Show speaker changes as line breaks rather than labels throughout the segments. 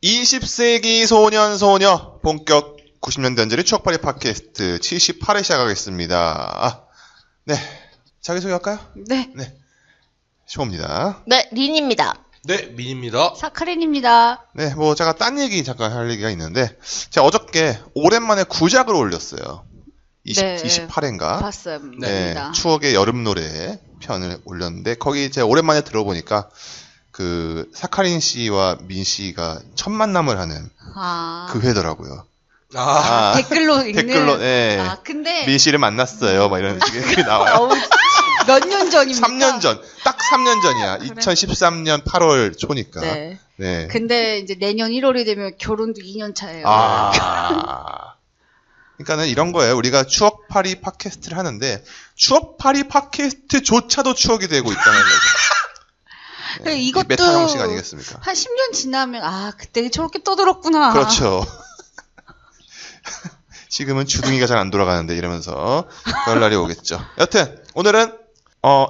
20세기 소년 소녀 본격 90년대 언저리 추억팔이 팟캐스트 78회 시작하겠습니다. 네, 자기소개할까요?
네.
네, 쇼입니다.
네, 린입니다.
네, 민입니다.
사카린입니다.
네, 뭐 제가 딴 얘기 잠깐 할 얘기가 있는데 제가 어저께 오랜만에 구작을 올렸어요. 28회인가?
봤어요.
네, 추억의 여름 노래 편을 올렸는데 거기 제가 오랜만에 들어보니까 그 사카린 씨와 민 씨가 첫 만남을 하는 그 회더라고요.
댓글로 읽는.
댓글로, 예.
근데
민 씨를 만났어요. 막 이런 식이 나와요.
몇 년 전입니까?
3년 전. 딱 3년 전이야.
그래?
2013년 8월 초니까.
네.
네.
근데 이제 내년 1월이 되면 결혼도 2년 차예요.
그러니까는 이런 거예요. 우리가 추억팔이 팟캐스트를 하는데 추억팔이 팟캐스트조차도 추억이 되고 있다는 거죠. 네,
이것도
메타 형식 아니겠습니까?
한 10년 지나면 그때 저렇게 떠들었구나.
그렇죠. 지금은 주둥이가 잘 안 돌아가는데 이러면서 그럴 날이 오겠죠. 여튼 오늘은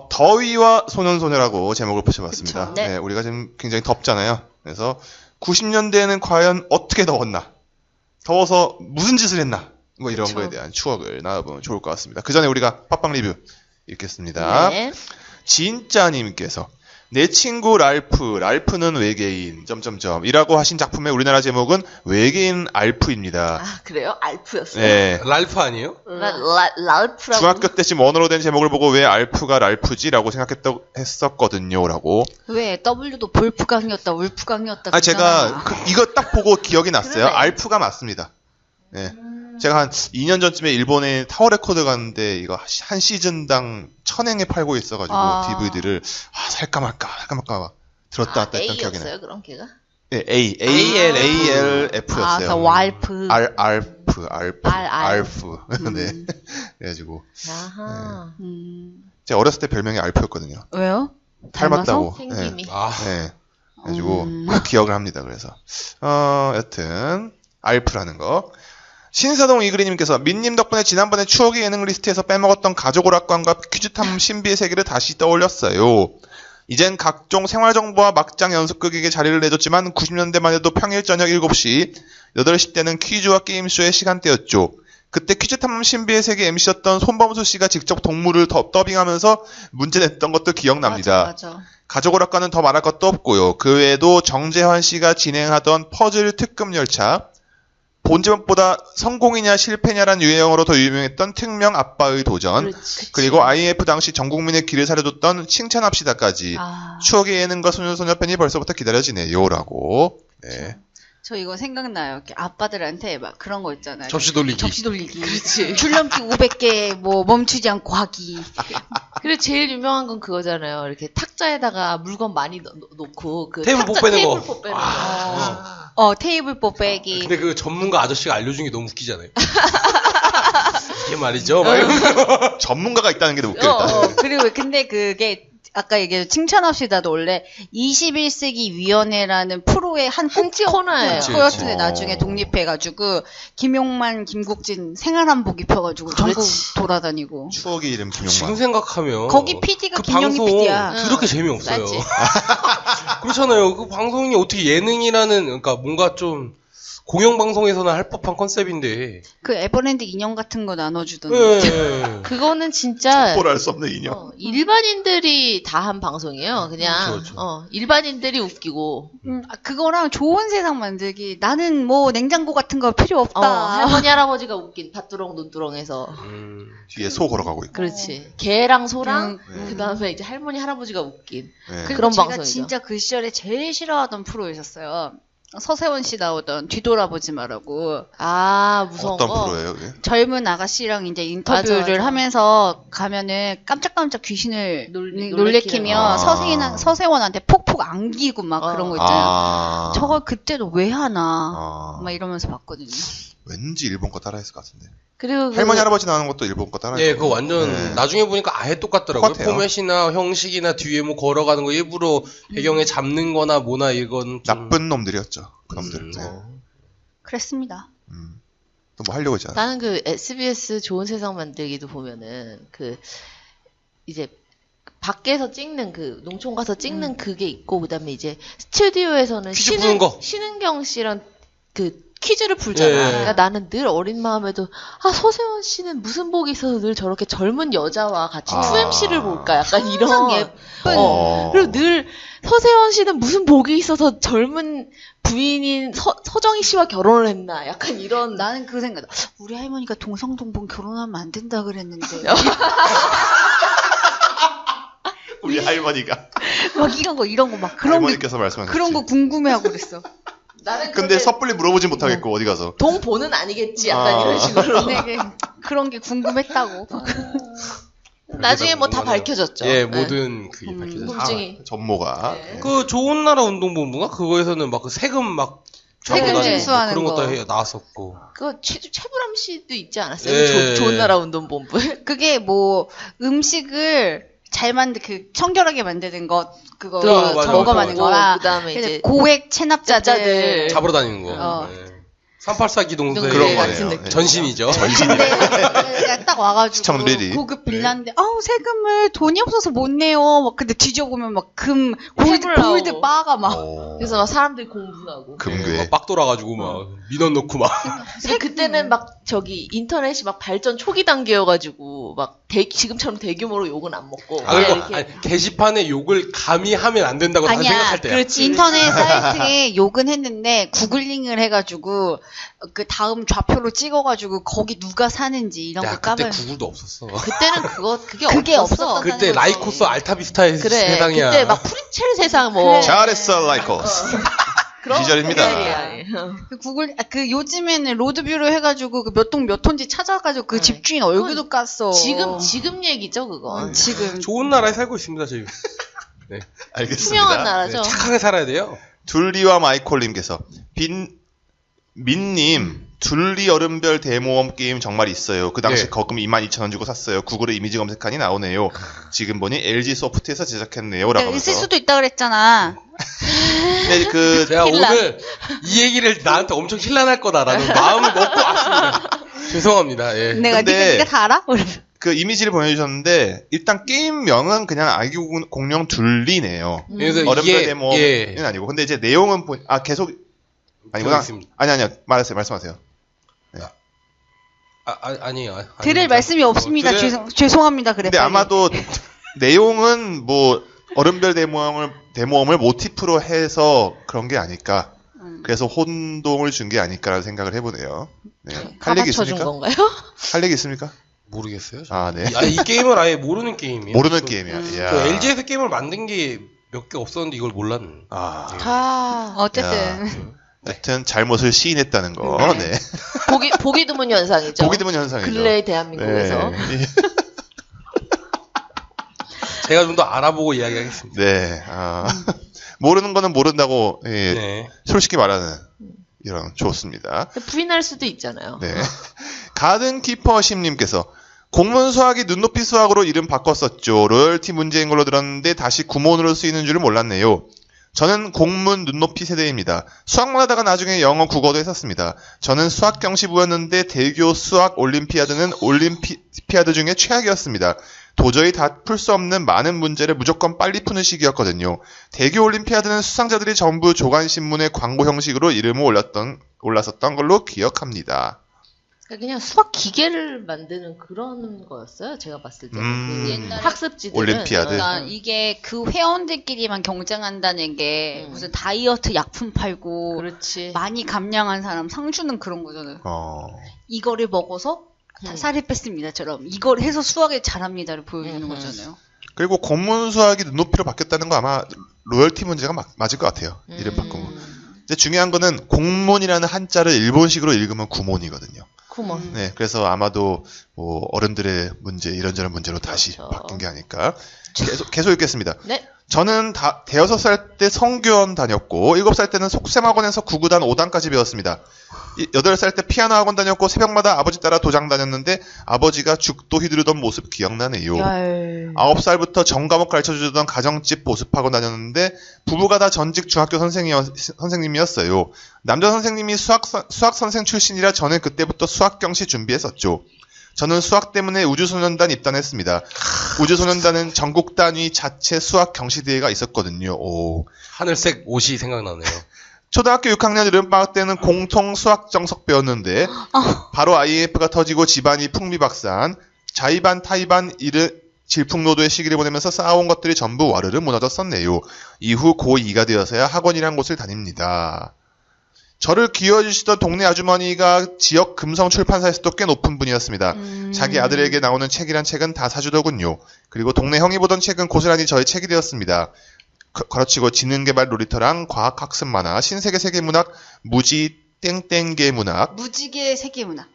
더위와 소년소녀라고 제목을 붙여봤습니다.
그쵸,
네. 우리가 지금 굉장히 덥잖아요. 그래서 90년대에는 과연 어떻게 더웠나? 더워서 무슨 짓을 했나? 뭐 이런 거에 대한 추억을 나눠보면 좋을 것 같습니다. 그 전에 우리가 팟빵 리뷰 읽겠습니다.
네.
진짜님께서 내 친구 랄프는 외계인 이라고 하신 작품의 우리나라 제목은 외계인 알프입니다.
그래요? 알프였어요?
네.
랄프 아니에요?
랄프라고.
중학교 때쯤 언어로 된 제목을 보고 왜 알프가 랄프지라고 했었거든요라고.
왜 W도 볼프강이었다 울프강이었다.
제가 이거 딱 보고 기억이 났어요.
그러네.
알프가 맞습니다. 네. 제가 한 2년 전쯤에 일본에 타워 레코드 갔는데 이거 한 시즌당 1000엔에 팔고 있어가지고 DVD를 살까 말까 막 들었다 놨다 했던 기억이 나요.
A였어요, 그럼 걔가?
네, ALF였어요.
그래서 왈프.
알프. 네. 그래가지고
아하.
제가 어렸을 때 별명이 알프였거든요.
왜요?
닮았다고.
생김이.
네. 그래가지고 기억을 합니다. 그래서 여튼 알프라는 거. 신사동 이그리님께서 민님 덕분에 지난번에 추억의 예능 리스트에서 빼먹었던 가족오락관과 퀴즈탐험 신비의 세계를 다시 떠올렸어요. 이젠 각종 생활정보와 막장 연속극에게 자리를 내줬지만 90년대만 해도 평일 저녁 7시, 8시 때는 퀴즈와 게임쇼의 시간대였죠. 그때 퀴즈탐험 신비의 세계 MC였던 손범수 씨가 직접 동물을 더빙하면서 문제 냈던 것도 기억납니다.
맞아.
가족오락관은 더 말할 것도 없고요. 그 외에도 정재환 씨가 진행하던 퍼즐 특급 열차, 본제목보다 성공이냐 실패냐란 유행어로 더 유명했던 특명 아빠의 도전, 그리고 IMF 당시 전 국민의 길을 살려줬던 칭찬합시다까지 추억의 예능과 소년소녀 팬이 벌써부터 기다려지네요라고. 네.
저 이거 생각나요. 이렇게 아빠들한테 막 그런 거 있잖아요.
접시 돌리기.
그렇지. 줄넘기 500개 뭐 멈추지 않고 하기.
그리고 제일 유명한 건 그거잖아요. 이렇게 탁자에다가 물건 많이 놓고 그
테이블 복 빼는 거.
테이블 복 빼는 거.
테이블 뽀 빼기.
근데 그 전문가 아저씨가 알려준 게 너무 웃기잖아요. 이게 말이죠. 막 이러면서.
전문가가 있다는 게 더 웃겨요.
그리고 근데 그게 아까 얘기한 칭찬합시다도 원래 21세기 위원회라는 프로의 한
코너예요.
코였는데 나중에 독립해가지고 김용만, 김국진 생활한복 입혀가지고 전국 돌아다니고.
추억의 이름 김용만.
지금 생각하면
거기 PD가
그
김용희
방송
PD야.
그렇게 재미없어요.
맞지?
그렇잖아요. 그 방송이 어떻게 예능이라는 그러니까 뭔가 좀 공영방송에서는 할 법한 컨셉인데.
그 에버랜드 인형 같은 거 나눠주던데.
네.
그거는 진짜
족보를 수 없는 인형.
일반인들이 다 한 방송이에요. 그냥
그렇죠.
일반인들이 웃기고.
그거랑 좋은 세상 만들기. 나는 뭐 냉장고 같은 거 필요 없다.
할머니 할아버지가 웃긴 밭두렁 눈두렁에서.
뒤에 소 걸어가고 있고.
그렇지. 개랑 소랑
네.
그다음에 이제 할머니 할아버지가 웃긴.
네.
그리고
그런
제가
방송이죠.
진짜 그 시절에 제일 싫어하던 프로 있었어요. 서세원 씨 나오던 뒤돌아보지 마라고.
무서운
어떤
거.
프로예요, 그게?
젊은 아가씨랑 이제 인터뷰를
맞아.
하면서 가면은 깜짝깜짝 귀신을 놀래키며
아.
서세원한테 폭폭 안기고 막 그런 거 있잖아요. 저걸 그때도 왜 하나 막 이러면서 봤거든요.
왠지 일본 거 따라했을 것 같은데.
그리고
할머니 할아버지 나오는 것도 일본 거 따라했어요.
네, 그거 완전 나중에 보니까 아예 똑같더라고요.
똑같아요.
포맷이나 형식이나 뒤에 뭐 걸어가는 거 일부러 배경에 잡는 거나 뭐나 이건 좀
나쁜 놈들이었죠. 그놈들. 네.
그랬습니다.
또 뭐 하려고 했잖아.
나는 그 SBS 좋은 세상 만들기도 보면은 그 이제 밖에서 찍는 그 농촌 가서 찍는 그게 있고 그다음에 이제 스튜디오에서는
퀴즈 푸는 거.
신은경 씨랑 그 퀴즈를 풀잖아.
예.
그러니까 나는 늘 어린 마음에도 서세원 씨는 무슨 복이 있어서 늘 저렇게 젊은 여자와 같이 2MC를 볼까? 약간 이런
예쁜.
그리고 늘 서세원 씨는 무슨 복이 있어서 젊은 부인인 서정희 씨와 결혼을 했나? 약간 이런
나는 그 생각. 우리 할머니가 동성동본 결혼하면 안 된다 그랬는데.
우리 할머니가
막 이런 거 막 그런 거
할머니께서 말씀하셨지.
그런 거 궁금해하고 그랬어.
나는
근데 섣불리 물어보지 못하겠고 어디 가서.
동보는 아니겠지. 약간 이런 식으로.
네, 그런 게 궁금했다고.
나중에 뭐 다 밝혀졌죠.
예, 모든 그게 밝혀졌죠.
궁금증이.
전모가.
네.
그 좋은 나라 운동본부가 그거에서는 막 그 세금 막
세금
잡아다니고
징수하는
그런
거.
것도 나왔었고.
그거 최불암 씨도 있지 않았어요?
예.
좋은 나라 운동본부에?
그게 뭐 음식을 잘 만드 그 청결하게 만드는 것 그거
맞아,
점검하는
맞아.
거랑
그다음에
그래서
이제
고액 체납자들
납자들.
잡으러 다니는 거.
어.
네. 384 기동대
그런
같은
거네요.
느낌.
전신이죠.
근데 딱 와가지고
시청률이.
고급 빌라인데 세금을 돈이 없어서 못 내요. 막 근데 뒤져보면 막 금 골드
해불 나오고.
바가 막
그래서 막 사람들이 공분하고.
금괴.
빡 돌아가지고 막 민원 넣고 막.
근데 그때는 막 인터넷이 막 발전 초기 단계여가지고 막 지금처럼 대규모로 욕은 안 먹고.
아, 그리고
그냥 이렇게
게시판에 욕을 감히 하면 안 된다고 다들
아니야.
생각할 때야.
그렇지.
인터넷 사이트에 욕은 했는데 구글링을 해가지고 그 다음 좌표로 찍어가지고 거기 누가 사는지 이런
야,
거
그때
까면
구글도 없었어.
그때는 그게
그게
없었다는
없어.
그때
거지.
라이코스 알타비스타의
그래.
세상이야.
그때 막 프리첼 세상 뭐.
그래.
잘했어 라이코스.
그런
시절입니다.
시절이야.
그 구글 그 요즘에는 로드뷰로 해가지고 그 몇 동 몇 톤지 찾아가지고 그
네.
집주인 얼굴도 깠어.
지금 얘기죠, 그건.
지금
좋은 나라에 살고 있습니다, 저희.
알겠습니다.
투명한 나라죠.
착하게 살아야 돼요.
둘리와 마이콜님께서 민님 둘리 얼음별 대모험 게임 정말 있어요. 그 당시
네.
거금 22,000원 주고 샀어요. 구글에 이미지 검색하니 나오네요. 지금 보니 LG 소프트에서 제작했네요. 라고
있을
하면서.
수도 있다 그랬잖아.
근데 그
제가
힐란.
오늘 이 얘기를 나한테 엄청 힐난할 거다라는 마음을 먹고 왔습니다. 죄송합니다. 예.
내가
근데-
네가 다 알아?
그 이미지를 보내주셨는데 일단 게임명은 그냥 아기 공룡 둘리네요.
그래서
얼음별
이게
대모험은 아니고 근데 이제 내용은 계속 아니구나.
있습니다.
아니요 말씀하세요.
아니에요.
들을 말씀이 없습니다. 죄송합니다. 그래.
근데
빨리.
아마도 내용은 뭐 얼음별 대모험을 모티프로 해서 그런 게 아닐까. 그래서 혼동을 준 게 아닐까라는 생각을 해보네요. 네.
다
할 얘기
맞춰준
있습니까?
건가요?
할 얘기 있습니까?
모르겠어요.
아, 네.
이 게임을 아예 모르는 게임이에요.
모르는 게임이야. 이야.
그 LG에서 게임을 만든 게 몇 개 없었는데 이걸 몰랐네.
아,
어쨌든
하여튼 잘못을 시인했다는 거. 네.
보기 드문 현상이죠.
보기 드문 현상이죠.
근래 대한민국에서.
네.
제가 좀 더 알아보고 이야기하겠습니다.
네. 모르는 거는 모른다고
네.
솔직히 말하는 이런 좋습니다.
부인할 수도 있잖아요.
네. 가든 키퍼 심님께서 공문 수학이 눈높이 수학으로 이름 바꿨었죠. 로열티 문제인 걸로 들었는데 다시 구몬으로 쓰이는 줄은 몰랐네요. 저는 공문 눈높이 세대입니다. 수학만 하다가 나중에 영어 국어도 했었습니다. 저는 수학 경시부였는데 대교 수학 올림피아드는 올림피아드 중에 최악이었습니다. 도저히 다 풀 수 없는 많은 문제를 무조건 빨리 푸는 시기였거든요. 대교 올림피아드는 수상자들이 전부 조간신문의 광고 형식으로 이름을 올랐었던 걸로 기억합니다.
그냥 수학 기계를 만드는 그런 거였어요. 제가 봤을 때는. 그
옛날에
학습지들은.
올림피아드.
그러니까 이게 그 회원들끼리만 경쟁한다는 게 무슨 다이어트 약품 팔고
그렇지.
많이 감량한 사람 상 주는 그런 거잖아요. 이거를 먹어서 살이 뺐습니다처럼 이걸 해서 수학에 잘합니다를 보여주는 거잖아요.
그리고 공문 수학이 눈높이로 바뀌었다는 거 아마 로열티 문제가 맞을 것 같아요. 이름 바꾼 거. 근데 중요한 거는 공문이라는 한자를 일본식으로 읽으면 구몬이거든요.
구몬.
네, 그래서 아마도 뭐 어른들의 문제 이런저런 문제로 다시
그렇죠.
바뀐 게 아닐까. 계속 읽겠습니다.
네.
저는 대여섯 살 때 성교원 다녔고 7살 때는 속셈학원에서 9구단 5단까지 배웠습니다. 8살 때 피아노 학원 다녔고 새벽마다 아버지 따라 도장 다녔는데 아버지가 죽도 휘두르던 모습 기억나네요. 9살부터 전과목 가르쳐주던 가정집 보습학원 다녔는데 부부가 다 전직 중학교 선생님이었어요. 남자 선생님이 수학 선생 출신이라 저는 그때부터 수학 경시 준비했었죠. 저는 수학 때문에 우주소년단 입단했습니다. 우주소년단은 전국 단위 자체 수학 경시대회가 있었거든요. 오.
하늘색 옷이 생각나네요.
초등학교 6학년 여름방학 때는 공통 수학 정석 배웠는데 바로 IMF가 터지고 집안이 풍비박산, 자의반 타의반 질풍노도의 시기를 보내면서 쌓아온 것들이 전부 와르르 무너졌었네요. 이후 고2가 되어서야 학원이란 곳을 다닙니다. 저를 기여해주시던 동네 아주머니가 지역 금성 출판사에서도 꽤 높은 분이었습니다. 자기 아들에게 나오는 책이란 책은 다 사주더군요. 그리고 동네 형이 보던 책은 고스란히 저의 책이 되었습니다. 걸어치고 지능개발 놀이터랑 과학학습 만화, 신세계 세계문학, 무지 땡땡계문학,
무지개 세계문학.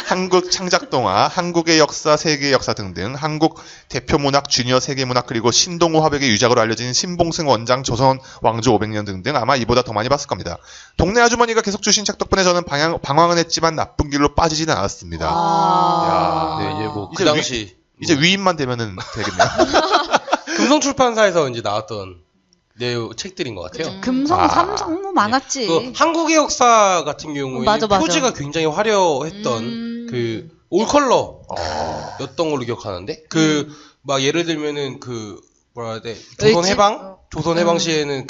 한국 창작동화, 한국의 역사, 세계의 역사 등등, 한국 대표문학, 주니어 세계문학, 그리고 신동우 화백의 유작으로 알려진 신봉승 원장, 조선 왕조 500년 등등 아마 이보다 더 많이 봤을 겁니다. 동네 아주머니가 계속 주신 책 덕분에 저는 방황은 했지만 나쁜 길로 빠지진 않았습니다.
네, 그 당시
이제 위임만 되면은 되겠네요.
금성출판사에서 이제 나왔던 책들인 것 같아요.
금성, 삼성 뭐 많았지.
그 한국의 역사 같은 경우에
맞아.
표지가 굉장히 화려했던 그 올컬러였던 걸로 기억하는데 막 예를 들면은 뭐라 해야 돼, 조선 해방 시에는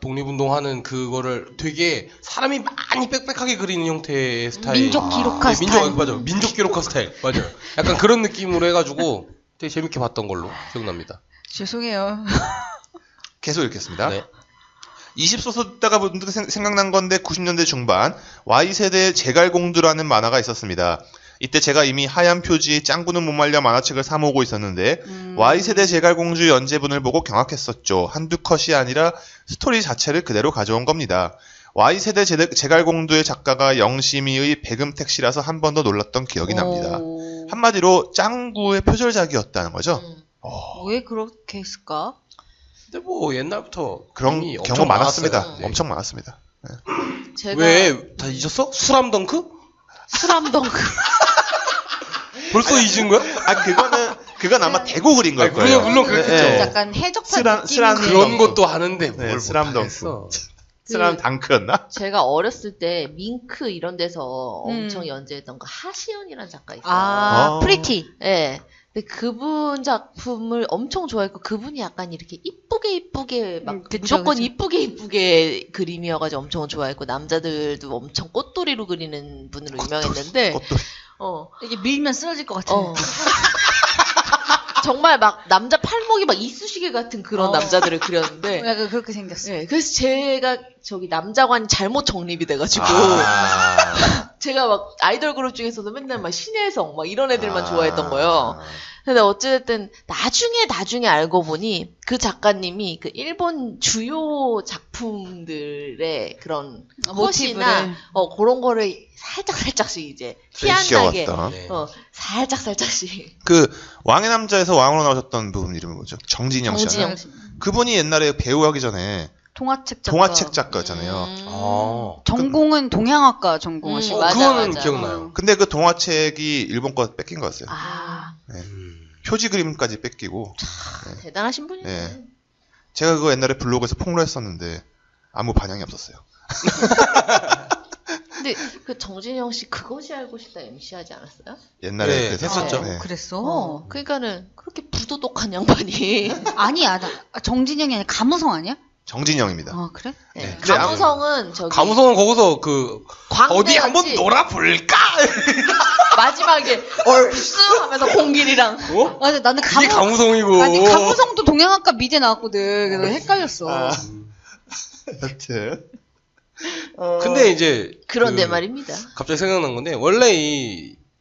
독립운동하는 그거를 되게 사람이 많이 빽빽하게 그리는 형태의 스타일.
민족 기록화 스타일.
맞아. 민족 기록화 스타일. 맞아요. 약간 그런 느낌으로 해가지고 되게 재밌게 봤던 걸로 기억납니다.
죄송해요.
계속 읽겠습니다.
네.
20소서 듣다가 문득 생각난 건데 90년대 중반 Y세대의 제갈공주라는 만화가 있었습니다. 이때 제가 이미 하얀 표지에 짱구는 못 말려 만화책을 사 모으고 있었는데 Y세대 제갈공주 연재분을 보고 경악했었죠. 한두 컷이 아니라 스토리 자체를 그대로 가져온 겁니다. Y세대 제갈공주의 작가가 영심이의 백음택 씨라서 한 번 더 놀랐던 기억이 납니다. 한마디로 짱구의 표절작이었다는 거죠.
왜 그렇게 했을까?
근데 뭐 옛날부터
그런 경우 많았습니다.
네.
엄청 많았습니다. 네.
제가
왜 다 잊었어? 수람덩크?
수람덩크.
벌써 잊은 거야?
그건 아마 대고 그린 걸 거예요.
물론 그렇겠죠.
네.
약간 해적판
스람
느낌인데.
그런 것도 하는데
네,
뭘
스람덩크. 스람 덩크였나?
제가 어렸을 때 밍크 이런 데서 엄청 연재했던 거 하시연이라는 작가 있어요.
프리티.
네. 근데 그분 작품을 엄청 좋아했고 그분이 약간 이렇게 이쁘게 막
그쵸,
무조건
그쵸.
이쁘게 그림이어가지고 엄청 좋아했고 남자들도 엄청 꽃돌이로 그리는 분으로 유명했는데
이게 밀면 쓰러질 것 같은.
정말 막 남자 팔목이 막 이쑤시개 같은 그런 남자들을 그렸는데
약간 그렇게 생겼어.
네, 그래서 제가 저기 남자관이 잘못 정립이 돼가지고 제가 막 아이돌 그룹 중에서도 맨날 막 신혜성 막 이런 애들만 좋아했던 거예요. 근데 어쨌든 나중에 알고 보니 그 작가님이 그 일본 주요 작품들의 그런 컷이나 그런 거를 살짝씩 이제 희한하게 살짝씩
그 왕의 남자에서 왕으로 나오셨던 분 이름이 뭐죠? 정진영 씨. 그분이 옛날에 배우 하기 전에
동화책
작가였잖아요.
전공은 동양학과 전공하시고.
그거는 기억나요.
근데 그 동화책이 일본 거 뺏긴 거였어요. 네. 표지 그림까지 뺏기고.
네. 대단하신 분이네.
네. 제가 그거 옛날에 블로그에서 폭로했었는데 아무 반향이 없었어요.
근데 그 정진영 씨 그것이 알고 싶다 MC 하지 않았어요?
옛날에
했었죠.
네.
그랬어.
그러니까는 그렇게 부도덕한 양반이.
아니야, 정진영이 아니라 감우성 아니야?
정진영입니다.
그래?
네. 감우성은
감우성은 거기서 어디 한번 놀아볼까?
마지막에 얼쑤 하면서 공길이랑.
맞아, 나는
그게 감우성이고.
아니 감우성도 동양학과 미대 나왔거든. 그래서 헷갈렸어.
여튼.
근데 이제
그런데 말입니다.
갑자기 생각난 건데 원래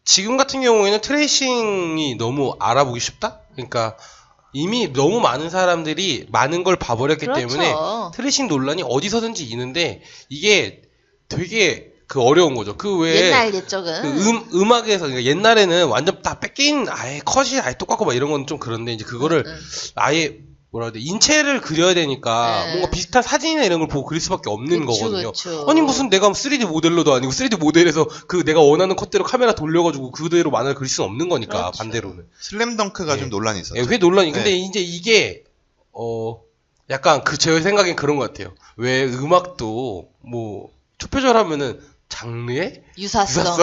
지금 같은 경우에는 트레이싱이 너무 알아보기 쉽다. 그러니까 이미 너무 많은 사람들이 많은 걸 봐버렸기 때문에 트레이싱 논란이 어디서든지 있는데 이게 되게 어려운 거죠. 그 외에
옛날 옛적은
음악에서 그러니까 옛날에는 완전 다 뺏긴 컷이 아예 똑같고 막 이런 건 좀 그런데 이제 그거를 아예 뭐라 해야 돼, 인체를 그려야 되니까 뭔가 비슷한 사진이나 이런 걸 보고 그릴 수밖에 없는 거거든요. 아니 무슨 내가 3D 모델로도 아니고 3D 모델에서 내가 원하는 컷대로 카메라 돌려가지고 그대로 만화를 그릴 수는 없는 거니까. 반대로는
슬램덩크가 좀 논란이 있었죠.
왜 논란이? 근데 이제 이게 약간 제 생각엔 그런 것 같아요. 왜 음악도 뭐 초표절하면은 장르의
유사성.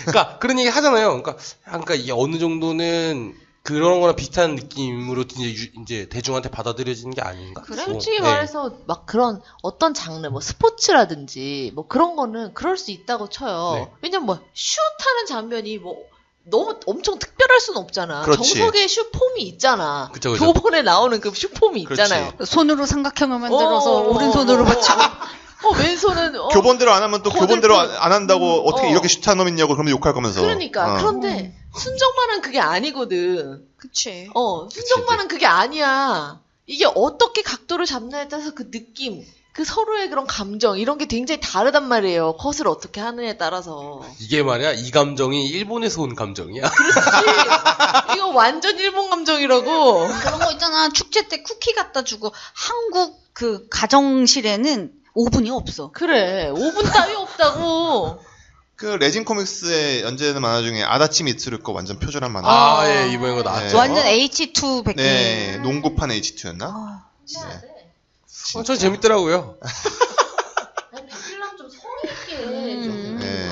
그러니까 그런 얘기 하잖아요. 그러니까 이게 어느 정도는 그런 거랑 비슷한 느낌으로 이제 대중한테 받아들여지는 게 아닌가?
그래, 솔직히 말해서 막 그런 어떤 장르, 뭐 스포츠라든지 뭐 그런 거는 그럴 수 있다고 쳐요. 네. 왜냐면 뭐 슛하는 장면이 뭐 너무 엄청 특별할 수는 없잖아.
그렇지.
정석의 슛폼이 있잖아.
그쵸.
교본에 나오는 그 슛폼이 있잖아요.
손으로 삼각형을 만들어서 오른손으로 받치고.
왼손은
교본대로 안 하면 또 교본대로 안 한다고 어떻게 이렇게 슛한 놈 있냐고 그러면 욕할 거면서.
그러니까 그런데 순정만은 그게 아니거든.
그치.
순정만은 그게 아니야. 이게 어떻게 각도를 잡느냐에 따라서 그 느낌, 그 서로의 그런 감정 이런 게 굉장히 다르단 말이에요. 컷을 어떻게 하느냐에 따라서.
이게 말이야, 이 감정이 일본에서 온 감정이야.
그렇지. 이거 완전 일본 감정이라고.
그런 거 있잖아. 축제 때 쿠키 갖다 주고 한국 그 가정실에는 오븐이 없어.
그래. 오븐 따위 없다고.
그 레진 코믹스의 연재되는 만화 중에 아다치 미츠루 거 완전 표절한 만화.
예, 이번에 거 나왔죠.
네.
완전 H2 백기.
네, 농구판 H2였나?
네. 전 재밌더라고요.
백일랑 좀 성의 있게.
네.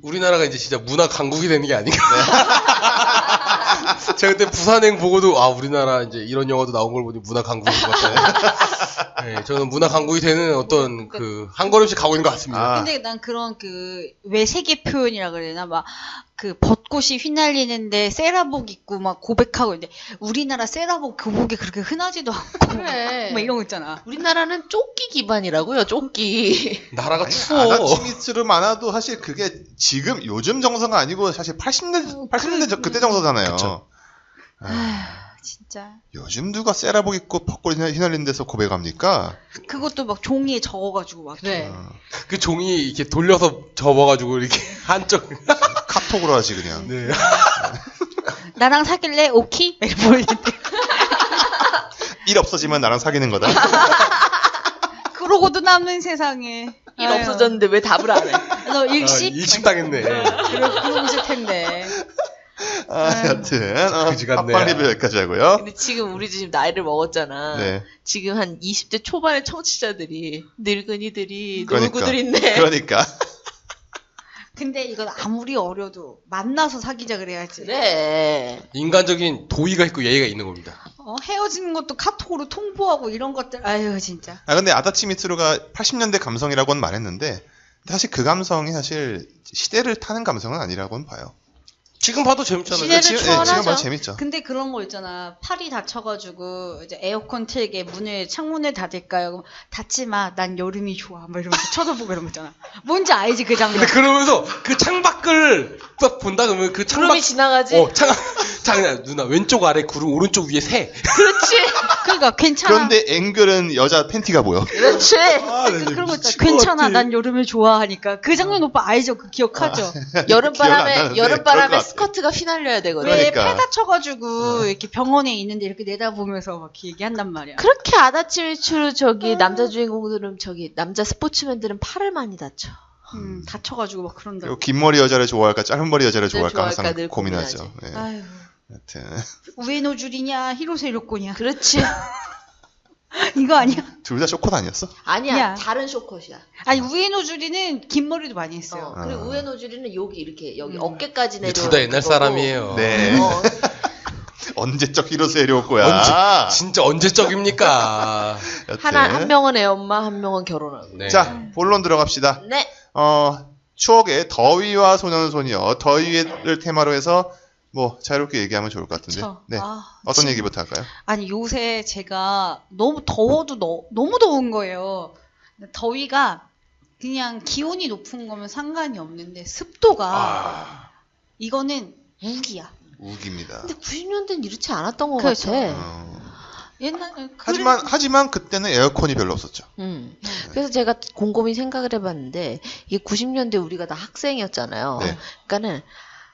우리나라가 이제 진짜 문화 강국이 되는 게 아닌가. 제가 그때 부산행 보고도 우리나라 이제 이런 영화도 나온 걸 보니 문화 강국인 것 같아요. 네, 저는 문화 강국이 되는 어떤 한 걸음씩 가고 있는 것 같습니다.
근데 난 그런 외세계 표현이라 그래야 되나 막 그 벚꽃이 휘날리는데 세라복 입고 막 고백하고 있는데 우리나라 세라복 교복이 그렇게 흔하지도 않고
그래.
막 이런 거 있잖아.
우리나라는 조끼 기반이라고요. 조끼.
나라가 추워.
아다치 미츠루 만화도 사실 그게 지금 요즘 정서가 아니고 사실 80년대 그때 정서잖아요.
그쵸.
진짜.
요즘 누가 세라복 입고 벚꽃 휘날리는 데서 고백합니까?
그것도 막 종이에 적어가지고 막.
네.
그 종이 이렇게 돌려서 접어가지고 이렇게 한쪽.
카톡으로 하지 그냥.
네.
나랑 사귈래? 오키? 이렇게 올리는데.
일 없어지면 나랑 사귀는 거다.
그러고도 남는 세상에.
일 없어졌는데 왜 답을 안 해?
너 일식?
일식 당했네.
그러고 있을 텐데.
여튼
그지같네.
합방 리뷰 여기까지 하고요.
근데 지금 우리 지금 나이를 먹었잖아.
네.
지금 한 20대 초반의 청취자들이 늙은이들이
그러니까.
놀고들 있네.
그러니까.
근데 이건 아무리 어려도 만나서 사귀자 그래야지.
그래.
인간적인 도의가 있고 예의가 있는 겁니다.
헤어지는 것도 카톡으로 통보하고 이런 것들. 아유 진짜.
근데 아다치 미츠루가 80년대 감성이라고는 말했는데 사실 그 감성이 사실 시대를 타는 감성은 아니라고는 봐요.
지금 봐도 재밌잖아요.
시대를
지금 봐도 재밌죠.
근데 그런 거 있잖아. 팔이 다쳐가지고 이제 에어컨 틀게 창문을 닫을까요? 그럼 닫지 마. 난 여름이 좋아. 막 이러면서 쳐다보고 이런 거 있잖아. 뭔지 알지 그 장면.
근데 그러면서 그 창밖을 딱 본다 그러면 그 창밖
구름이 지나가지.
누나 왼쪽 아래 구름 오른쪽 위에 새.
그렇지.
그러니까 괜찮아.
그런데 앵글은 여자 팬티가 보여.
그렇지.
그런 거 있잖아. 괜찮아. 난 여름을 좋아하니까. 그 장면 오빠 알죠? 그 기억하죠?
여름바람에 스커트가 휘날려야 되거든.
왜
그러니까.
팔 다쳐가지고 이렇게 병원에 있는데 이렇게 내다보면서 막 얘기한단 말이야.
그렇게 아다치 미츠루 남자 주인공들은 남자 스포츠맨들은 팔을 많이 다쳐.
다쳐가지고 막 그런다.
그리고 긴 머리 여자를 좋아할까 짧은 머리 여자를 좋아할까
좋아할까
항상
늘
고민하죠. 네.
아유.
여튼
우에노 줄이냐 히로세 료코냐.
그렇지.
이거 아니야?
둘 다 쇼컷 아니었어?
아니야.
야.
다른 쇼컷이야.
아니 우에노 줄이는 긴 머리도 많이 했어요.
그리고 우에노 주리는 여기 어깨까지 내려.
둘 다 옛날 사람이에요.
네. 언제적 히로세 료코야.
진짜 언제적입니까?
한 명은 애 엄마, 한 명은 결혼하고.
네.
자, 본론 들어갑시다.
네.
추억의 더위와 소년소녀, 더위를 테마로 해서 뭐 자유롭게 얘기하면 좋을 것 같은데. 네. 어떤 얘기부터 할까요?
아니 요새 제가 너무 더워도 너무 더운 거예요. 더위가 그냥 기온이 높은 거면 상관이 없는데 습도가 이거는 우기야.
우기입니다.
근데 90년대는 이렇게 않았던 것
그렇죠.
같아.
옛날
하지만 그때는 에어컨이 별로 없었죠.
그래서 제가 곰곰이 생각을 해봤는데 이게 90년대 우리가 다 학생이었잖아요.
네.
그러니까는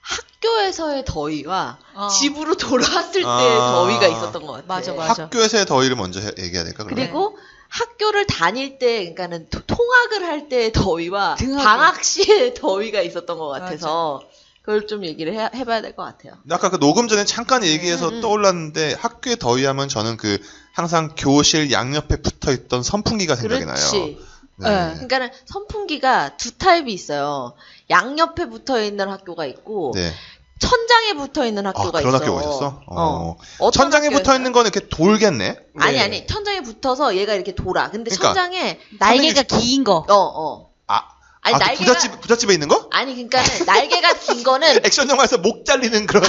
학교에서의 더위와 집으로 돌아왔을 때의 더위가 있었던 것 같아.
맞아.
학교에서의 더위를 먼저 얘기해야 될까? 그러면?
그리고 학교를 다닐 때, 그러니까는 통학을 할 때의 더위와
등하게.
방학 시의 더위가 있었던 것 같아서 그걸 좀 얘기를 해봐야 될 것 같아요.
아까 그 녹음 전에 잠깐 얘기해서 떠올랐는데 학교에 더위하면 저는 항상 교실 양옆에 붙어있던 선풍기가 생각이 나요.
그렇지.
네.
그러니까는 선풍기가 두 타입이 있어요. 양옆에 붙어 있는 학교가 있고
네.
천장에 붙어 있는 학교가
그런
있어.
학교가 있었어?
어떤
천장에
학교였어요?
붙어 있는 거는 이렇게 돌겠네?
아니 천장에 붙어서 얘가 이렇게 돌아. 근데
그러니까,
천장에
날개가 긴 거.
아니
그
날개가
부잣집에 있는 거?
아니 그러니까는 날개가 긴 거는
액션 영화에서 목 잘리는 그런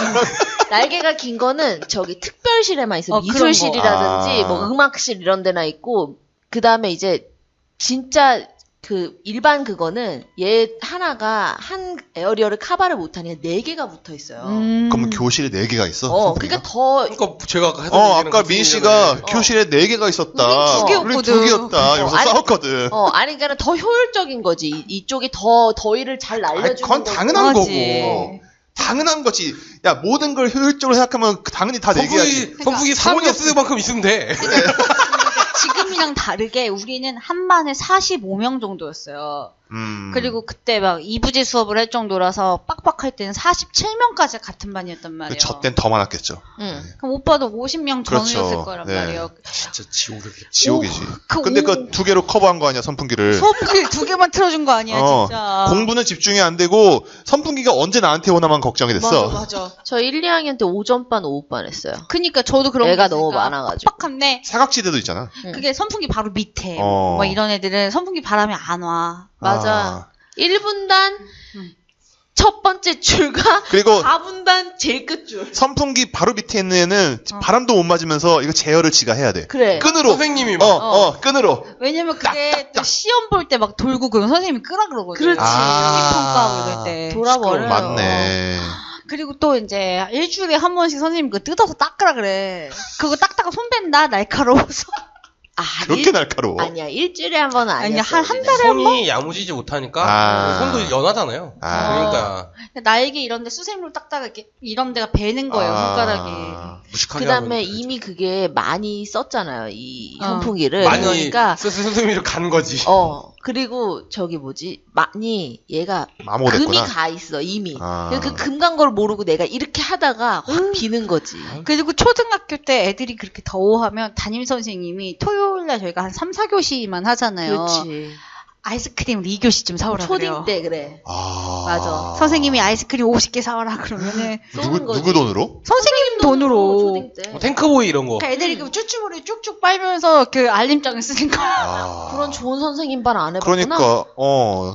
날개가 긴 거는 저기 특별실에만 있어.
그런 거.
미술실이라든지 뭐 음악실 이런 데나 있고 그다음에 이제 진짜 그 일반 그거는 얘 하나가 한 에어리어를 커버를 못하니까 4개가 붙어 있어요.
그러면 교실에 4개가 있어?
그러니까 더
그러니까 제가 아까 했던 얘기는
아까
같은
민 씨가
얘기잖아요.
교실에 4개가 있었다.
우린 2개였거든.
우린 2개였다. 이러면서
아니,
싸웠거든.
아니 그러니까 더 효율적인 거지. 이쪽이 더 더위를 잘 날려주는
그건
거고.
당연한
거지.
거고. 당연한 거지. 야, 모든 걸 효율적으로 생각하면 당연히 다 4개야지.
선풍기 3개스만큼 있으면 돼.
지금이랑 다르게 우리는 한 반에 45명 정도였어요. 그리고 그때 막 2부제 수업을 할 정도라서 빡빡할 때는 47명까지 같은 반이었단 말이에요.
저 땐 더 많았겠죠.
그럼 오빠도 50명 전후였을
그렇죠.
거란
네.
말이에요.
진짜 지옥이겠다.
지옥이지. 근데 그 2개로 커버한 거 아니야, 선풍기를.
수업을 2개만 틀어준 거 아니야, 진짜.
공부는 집중이 안 되고 선풍기가 언제 나한테 오나만 걱정이 됐어.
맞아.
저 1, 2학년 때 오전반, 오후반 했어요.
그니까 저도 그런
애가
거
너무
있으니까
많아가지고.
빡빡한데
사각지대도 있잖아.
그게 선풍기 바로 밑에
어.
막 이런 애들은 선풍기 바람이 안 와.
맞아. 1분단 첫 번째 줄과
그리고
4분단 제일 끝 줄.
선풍기 바로 밑에 있는 애는 바람도 못 맞으면서 이거 제어를 지가 해야 돼.
그래.
끈으로.
선생님이 막
끈으로.
왜냐면 그게 또 시험 볼 때 막 돌고 그러면 선생님이 끄라 그러거든.
그렇지.
평가하고 이럴 때.
돌아버려요.
맞네.
그리고 또 이제 일주일에 한 번씩 선생님 그거 뜯어서 닦으라 그래. 그거 닦다가 손 뺀다 날카로워서.
그렇게 날카로워.
아니야. 일주일에 한 번은
아니,
아니었어.
한
우리는.
달에 한 번?
손이 야무지지 못하니까 손도 연하잖아요. 그러니까
날개 이런데 수세미로 닦다가 이렇게 이런 데가 베는 거예요 손가락이.
무식하게
그다음에
하면
이미 그게 많이 썼잖아요. 이
어.
선풍기를.
많이
그러니까
선생님이 간 거지.
그리고 저기 뭐지? 많이 얘가
마모됐구나.
금이 가 있어 이미.
아.
그 금 간 걸 모르고 내가 이렇게 하다가 확 비는 거지.
그리고 초등학교 때 애들이 그렇게 더워하면 담임 선생님이 토요일날 저희가 한 3, 4교시만 하잖아요.
그렇지.
아이스크림 2교시 좀 사오라
초딩
그래요.
때 그래.
맞아. 선생님이 아이스크림 50개 사오라 그러면은
누구 돈으로?
선생님 돈으로.
초딩 때.
탱크보이 이런 거.
그러니까 애들이 그 쭈쭈머리 쭉쭉 빨면서 그 알림장을 쓰는 거야.
그런 좋은 선생님 반 안 해봤구나.
그러니까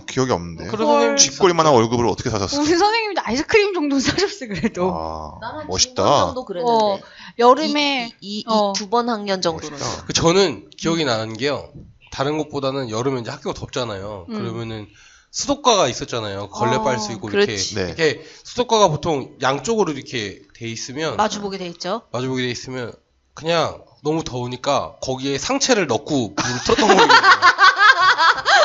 기억이 없는데.
그런 선생님
쥐꼬리만한 월급을 어떻게 사셨어?
우리 선생님도 아이스크림 정도 사줬어 그래도.
나는
멋있다.
중간 정도 그랬는데.
여름에
이 두 번 학년 정도는.
멋있다.
저는 기억이 나는 게요. 다른 것보다는 여름에 이제 학교가 덥잖아요. 그러면은 수도가가 있었잖아요. 걸레 빨 수 있고 이렇게.
그렇지.
네.
이렇게 수도가가 보통 양쪽으로 이렇게 돼 있으면
마주보게 돼 있죠.
마주보게 돼 있으면 그냥 너무 더우니까 거기에 상체를 넣고 물을 틀었던 거예요.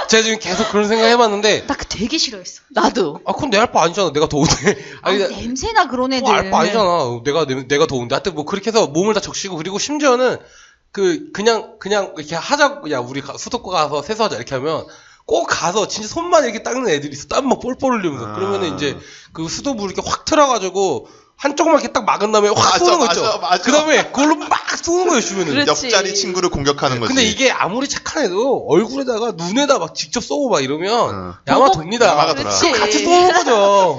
제가 지금 계속 그런 생각 해봤는데
나 그 되게 싫어했어.
나도.
그건 내 할 바 아니잖아. 내가 더운데. 아니,
냄새나 그런 애들.
알 바 아니잖아. 내가 더운데. 하여튼 뭐 그렇게 해서 몸을 다 적시고 그리고 심지어는 그냥 이렇게 하자고 야 우리 수도과 가서 세수하자 이렇게 하면 꼭 가서 진짜 손만 이렇게 닦는 애들이 있어. 땀 막 뻘뻘 흘리면서. 그러면은 이제 그 수도물 이렇게 확 틀어가지고 한쪽만 이렇게 딱 막은 다음에 확 쏘는 거 있죠.
맞아.
그 다음에 그걸로 막 쏘는 거예요, 주면은.
그렇지.
옆자리 친구를 공격하는 거지.
근데 이게 아무리 착한 애도 얼굴에다가 눈에다 막 직접 쏘고 막 이러면 야마 돕니다.
야마가 돌아.
그렇지.
같이 쏘는 거죠.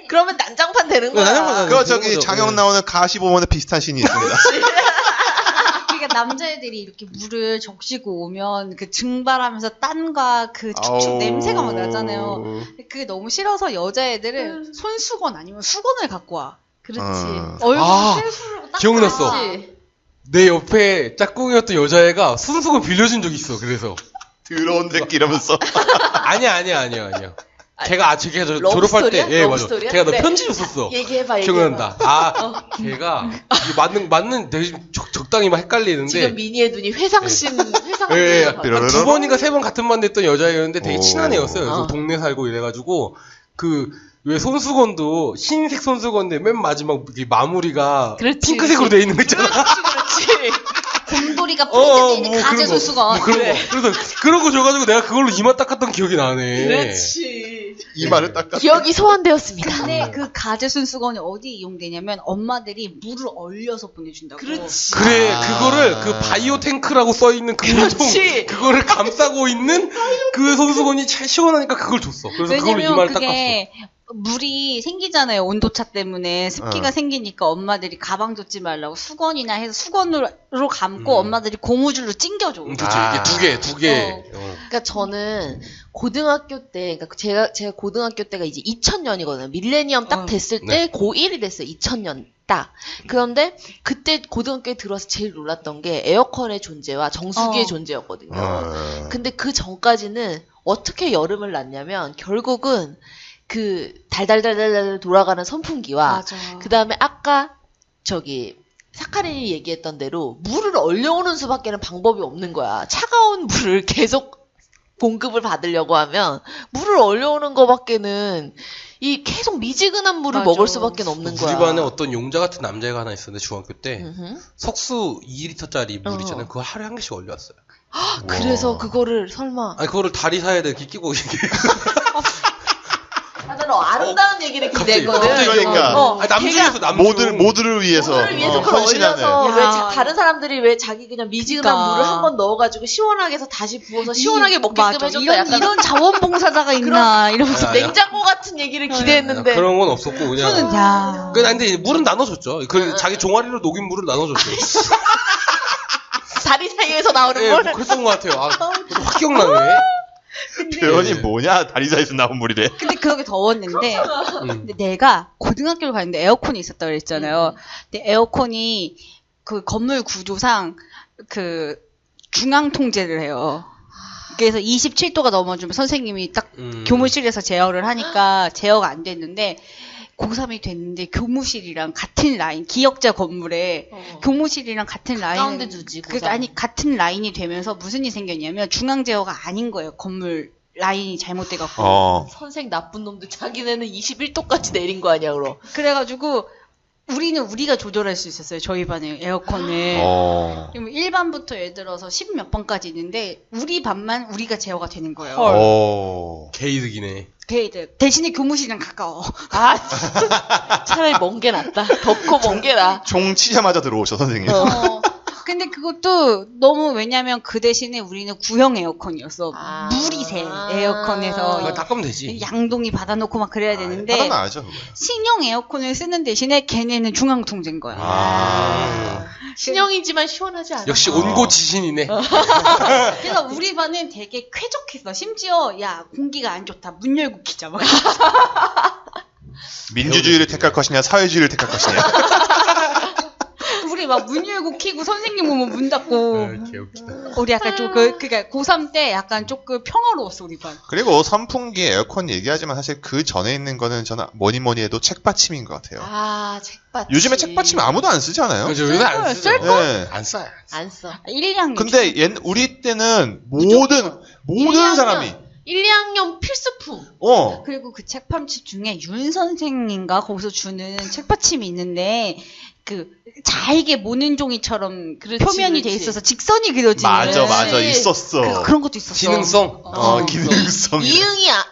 그러면 난장판 되는 거야.
난장판
그거 저기 장영 나오는 가시보면에 비슷한 신이 있습니다.
그러니까 남자애들이 이렇게 물을 적시고 오면 그 증발하면서 딴과 그 축축 냄새가 막 나잖아요. 그게 너무 싫어서 여자애들은 손수건 아니면 수건을 갖고 와.
그렇지.
얼굴
아,
세수로 닦아.
기억났어.
그렇지.
내 옆에 짝꿍이었던 여자애가 순수건 빌려준 적이 있어. 그래서
더러운 새끼 이러면서.
아니야. 걔가 제가 졸업할 때, 예, 맞아.
러브스토리야?
걔가 너
그래.
편지 줬었어.
얘기해봐.
기억난다. 걔가 이게 맞는 되게 적당히 막 헷갈리는데.
지금 미니의 눈이 회상신.
예,
삐로로로.
두 번인가 세 번 같은 반 됐던 여자애였는데 되게
오.
친한 애였어요. 그래서 동네 살고 이래가지고 왜 손수건도 흰색 손수건인데 맨 마지막 이렇게 마무리가
그렇지,
핑크색으로 돼 있는 거 있잖아.
그렇지.
곰돌이가 프린트 있는
뭐
가제수 수건.
그런 거. 그래서 그런 거 줘가지고 내가 그걸로 이마 닦았던 기억이 나네.
그렇지.
이마를 닦아.
기억이 소환되었습니다.
근데 그 가제순 수건이 어디 이용되냐면 엄마들이 물을 얼려서 보내준다고.
그렇지.
그래,
아.
그거를 그 바이오 탱크라고 써 있는 그 물통
그렇지.
그거를 감싸고 있는 그 손수건이 잘 시원하니까 그걸 줬어. 그래서 그걸로
왜냐면
이마를 닦았어.
그게 물이 생기잖아요. 온도차 때문에 습기가 생기니까 엄마들이 가방 줬지 말라고 수건이나 해서 수건으로 감고 엄마들이 고무줄로 찡겨줘.
그렇죠.
아.
이게 두 개.
그러니까 저는 고등학교 때, 그러니까 제가 고등학교 때가 이제 2000년이거든요. 밀레니엄 딱 됐을 때 고1이 됐어요. 2000년 딱. 그런데 그때 고등학교에 들어와서 제일 놀랐던 게 에어컨의 존재와 정수기의 존재였거든요. 근데 그 전까지는 어떻게 여름을 났냐면 결국은 그 달달달달 돌아가는 선풍기와
맞아.
그 다음에 아까 저기 사카린이 얘기했던 대로 물을 얼려오는 수밖에는 방법이 없는 거야. 차가운 물을 계속 공급을 받으려고 하면 물을 얼려오는 거밖에는 이 계속 미지근한 물을
맞아.
먹을 수밖에 없는 거야.
우리 반에 어떤 용자 같은 남자애가 하나 있었는데 중학교 때
음흠.
석수 2리터짜리 물 있잖아요. 그거 하루에 한 개씩 얼려왔어요.
그래서 그거를 설마
아니 그거를 다리 사이에 이렇게 끼고 이렇게
나는 아름다운 얘기를 기대했거든.
갑자기 그러니까.
아니, 남중에서
걔가
남중
모두를 위해서.
모두를 위해서 그걸
헌신하는.
얼려서 왜
야.
다른 사람들이 왜 자기 그냥 미지근한
그러니까.
물을 한 번 넣어가지고 시원하게 해서 다시 부어서 시원하게 먹게끔
맞아.
해줬다. 약간
이런 자원봉사자가 있나 이러면서
야, 야.
냉장고 같은 얘기를 기대했는데
그런 건 없었고 그냥.
저는 야.
근데 물은 나눠줬죠. 그 자기 종아리로 녹인 물을 나눠줬죠.
다리 사이에서 나오는
예,
물.
뭐 그랬던 것 같아요. 확 기억나네.
표현이 뭐냐? 다리 사이에서 나온 물이래.
근데 그렇게 더웠는데 근데 내가 고등학교를 갔는데 에어컨이 있었다 그랬잖아요. 근데 에어컨이 그 건물 구조상 그 중앙 통제를 해요. 그래서 27도가 넘어주면 선생님이 딱 교무실에서 제어를 하니까 제어가 안 됐는데 고3이 됐는데 교무실이랑 같은 라인, 기역자 건물에 교무실이랑 같은 라인.
가운데 두지.
그러니까 아니 같은 라인이 되면서 무슨 일이 생겼냐면 중앙 제어가 아닌 거예요. 건물 라인이 잘못돼갖고.
선생 나쁜 놈들 자기네는 21도까지 내린 거 아니야 그럼.
그래가지고 우리가 조절할 수 있었어요. 저희 반에 에어컨을. 그럼 1반부터 예를 들어서 10몇 번까지 있는데 우리 반만 우리가 제어가 되는 거예요.
개이득이네.
대신에 교무실이랑 가까워.
차라리 먼 게 낫다. 덥고 먼 게 나.
종 치자마자 들어오셔 선생님.
근데 그것도 너무 왜냐면 그 대신에 우리는 구형 에어컨이었어. 물이 새 에어컨에서
닦으면 되지.
양동이 받아놓고 막 그래야 되는데
받아놔야죠.
신형 에어컨을 쓰는 대신에 걔네는 중앙 통제인 거야.
신형이지만 시원하지 않아.
역시 온고 지신이네.
그래서 우리 반은 되게 쾌적했어. 심지어 야 공기가 안 좋다. 문 열고 키자 막.
민주주의를 택할 것이냐 사회주의를 택할 것이냐.
우리 막 문 열고 키고 선생님 오면 문 닫고.
개웃기다.
우리 약간 좀 그러니까 고3 때 약간 조금 평화로웠어 우리 반.
그리고 선풍기, 에어컨 얘기하지만 사실 그 전에 있는 거는 저는 뭐니 해도 책받침인 것 같아요.
책받침.
요즘에 책받침 아무도 안 쓰지 않아요?
그죠? 요새 안 쓰죠.
네.
안 써요.
안 써.
1, 2학년.
근데 우리 때는 모든 사람이
1, 2학년 필수품.
그리고 그 책받침 중에 윤 선생인가 거기서 주는 책받침이 있는데 그 잘게 모는 종이처럼 표면이 돼 있어서 직선이 그려지는.
맞아 있었어.
그런 것도 있었어.
기능성.
기능성.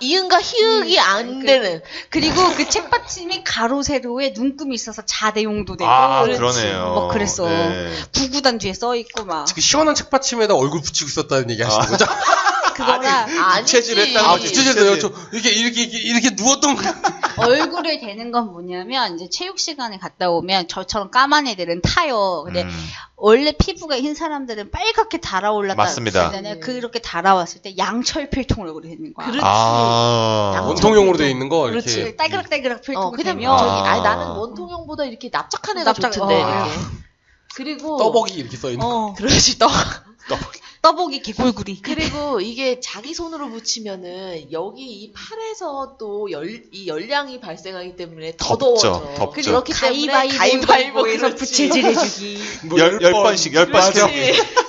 이응과 희응이 안 되는.
그리고 그 책받침이 가로 세로에 눈금이 있어서 자대용도 되고.
그러네요.
막 그랬어.
네.
구구단 뒤에 써 있고 막.
그 시원한 책받침에다 얼굴 붙이고 있었다는 얘기 하시는 거죠?
그거랑
부채질했다는 거지.
부채질도 이렇게 누웠던 거.
얼굴에 대는 건 뭐냐면 이제 체육 시간에 갔다 오면 저처럼 까만 애들은 타요. 근데 원래 피부가 흰 사람들은 빨갛게 달아올랐다.
맞습니다.
그렇게 달아왔을 때 양철 필통 얼굴이 되는 거야.
그렇지.
원통형으로 돼 있는 거 이렇게.
그렇지. 딸그락딸그락 필통
그냥
되면.
나는 원통형보다 이렇게 납작한 애가
납작-
좋던데
어.
이렇게. 그리고
떠벅이 이렇게 써 있는 거.
그러지
떠보기 개골구리.
그리고 이게 자기 손으로 붙이면은 여기 이 팔에서 또 이 열량이 발생하기 때문에 더 더워져.
덥죠.
그렇기 때문에
가위바위보에서 부채질해주기.
10번씩.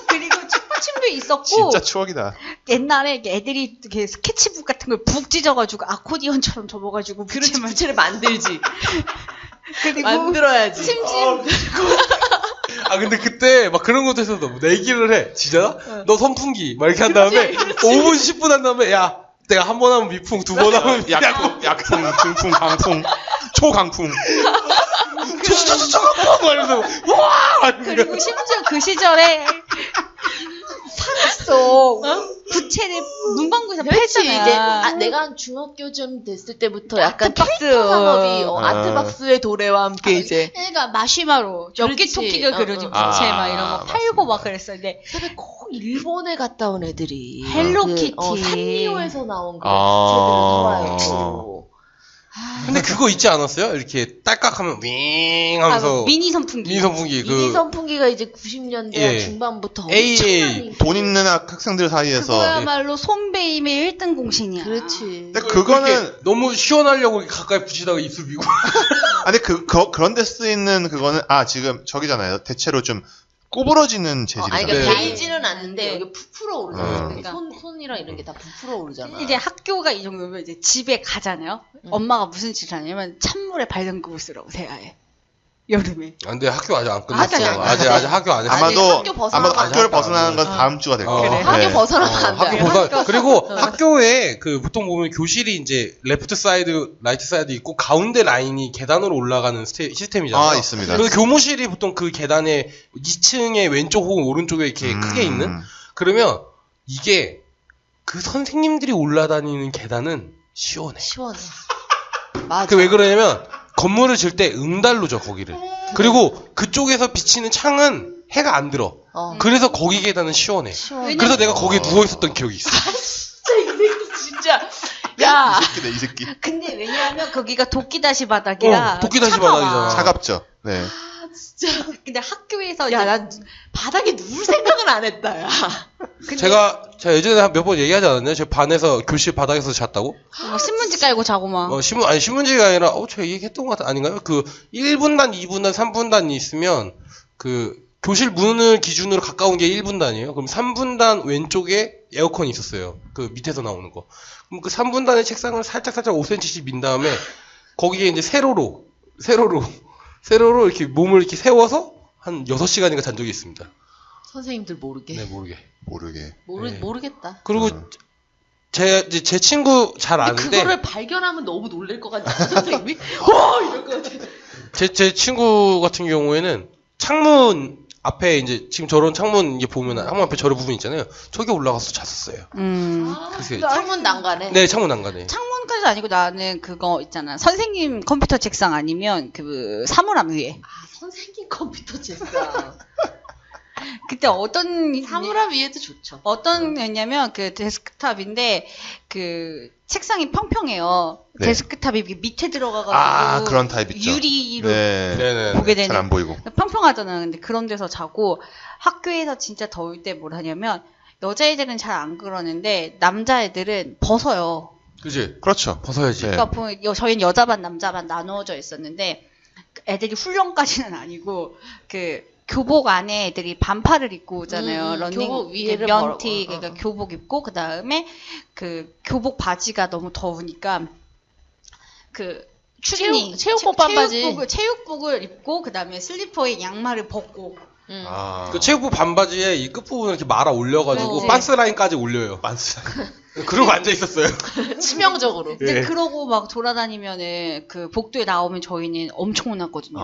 그리고 책받침도 있었고.
진짜 추억이다.
옛날에 애들이 이렇게 스케치북 같은 걸 북 찢어가지고 아코디언처럼 접어가지고
부채를 만들지.
그리고
만들어야지.
심지어
근데 그때 막 그런 것도 있었어. 내기를 해. 진짜? 너 선풍기. 막 이렇게 한 다음에 5분, 10분 한 다음에 야, 내가 한 번 하면 미풍, 두 번 하면
약풍, 중풍, 강풍, 초강풍.
막 이러면서 와!
그리고 심지어 그 시절에 살았어. 부채를 문방구에서
그렇지
팔잖아.
이제 내가 한 중학교쯤 됐을 때부터 약간
아트박스.
캐릭터 상업이 아트박스의 도래와 함께 이제
그러니까 마시마로 엽기
그렇지.
토끼가 그려진
어, 어.
부채 막 이런 거 팔고
맞습니다.
막 그랬었는데
새벽 꼭 일본에 갔다 온 애들이
헬로키티.
산리오에서 나온 그
아.
부채들을 사와요.
근데 그거 있지 않았어요? 이렇게 딸깍하면 윙 하면서
미니 선풍기.
미니 선풍기
미니 선풍기가 이제 90년대
예.
중반부터
AA.
엄청난
돈 있는 학생들 사이에서.
그거야말로 손배임의 1등 공신이야.
그렇지.
근데 그거는
너무 시원하려고 가까이 붙이다가 입술 비고
아니 그런데 쓰이는 그거는 지금 저기잖아요. 대체로 좀 구부러지는
아니
재질이잖아요.
그러니까
네.
베이지는 않는데 여기 부풀어 오르잖아요.
그러니까.
손이랑 이런 게 다 부풀어 오르잖아.
이제 학교가 이 정도면 이제 집에 가잖아요. 엄마가 무슨 짓을 하냐면 찬물에 발 담그고 쓰라고 새야에. 여름에.
근데 학교 아직 안 끝났어요.
아직
아직 학교 안 했어요.
아마도
학교 벗어나면
아마도
안
학교를
돼.
벗어나는 건 다음 주가 될 거예요.
그래.
학교 벗어나면 안 돼.
학교 벗어. 그리고 학교에 그 보통 보면 교실이 이제 레프트 사이드, 라이트 사이드 있고 가운데 라인이 계단으로 올라가는 시스템이잖아요.
있습니다.
그래서 교무실이 보통 그 계단에 2층에 왼쪽 혹은 오른쪽에 이렇게 크게 있는. 그러면 이게 그 선생님들이 올라다니는 계단은 시원해.
시원해. 맞아.
그 왜 그러냐면 건물을 질 때 응달로 줘 거기를. 그리고 그쪽에서 비치는 창은 해가 안 들어. 그래서 거기 계단은 시원해.
시원해.
그래서 내가 거기에 누워 있었던 기억이 있어.
진짜 이 새끼 진짜. 야.
이 새끼.
근데 왜냐하면 거기가 도끼다시 바닥이라
도끼다시
차가워.
바닥이잖아.
차갑죠. 네.
진짜.
근데 학교에서
야,
이제
난 바닥에 누울 생각은 안 했다, 야.
근데
제가 예전에 몇 번 얘기하지 않았나요? 제 반에서 교실 바닥에서 잤다고?
막 신문지 깔고 자고 막.
신문지가 아니라 저 얘기했던 것 같아 아닌가요? 그 1분단, 2분단, 3분단이 있으면 그 교실 문을 기준으로 가까운 게 1분단이에요. 그럼 3분단 왼쪽에 에어컨이 있었어요. 그 밑에서 나오는 거. 그럼 그 3분단의 책상을 살짝 5cm씩 민 다음에 거기에 이제 세로로 이렇게 몸을 이렇게 세워서 한 6시간인가 잔 적이 있습니다.
선생님들 모르게.
네, 모르게. 네.
모르겠다.
그리고 제 친구 잘
근데
아는데
그거를 발견하면 너무 놀랄 것 같아. 선생님이 이럴 것 같아.
제 친구 같은 경우에는 창문 앞에 이제 지금 저런 창문 이게 보면 창문 앞에 저런 부분 있잖아요. 저기 올라가서 잤었어요. 그래서
창문 난간에.
네, 창문 난간에.
창문까지 아니고 나는 그거 있잖아. 선생님 컴퓨터 책상 아니면 그 사물함 위에.
선생님 컴퓨터 책상.
그때 어떤
사물함 위에도 좋죠.
어떤 애냐면 그 데스크탑인데 그 책상이 평평해요.
네.
데스크탑이 밑에 들어가가지고
그런 타입 있죠.
유리로
네네.
보게 되는.
잘 안 보이고.
평평하잖아. 근데 그런 데서 자고 학교에서 진짜 더울 때 뭘 하냐면 여자애들은 잘 안 그러는데 남자애들은 벗어요.
그지?
그렇죠.
벗어야지.
네.
그러니까 보면 저희는 여자반 남자반 나누어져 있었는데 애들이 훈련까지는 아니고 그 교복 안에 애들이 반팔을 입고 오잖아요. 러닝
교복 위에를
면티
벌어.
그러니까 교복 입고 그 다음에 그 교복 바지가 너무 더우니까 그 추리닝
체육복 반바지.
체육복을 입고 그 다음에 슬리퍼에 양말을 벗고
그 체육복 반바지에 이 끝부분을 이렇게 말아 올려가지고
네.
반스 라인까지 올려요.
반스.
그러고 앉아 있었어요.
치명적으로.
근데
예.
그러고 막 돌아다니면은 그 복도에 나오면 저희는 엄청 혼났거든요.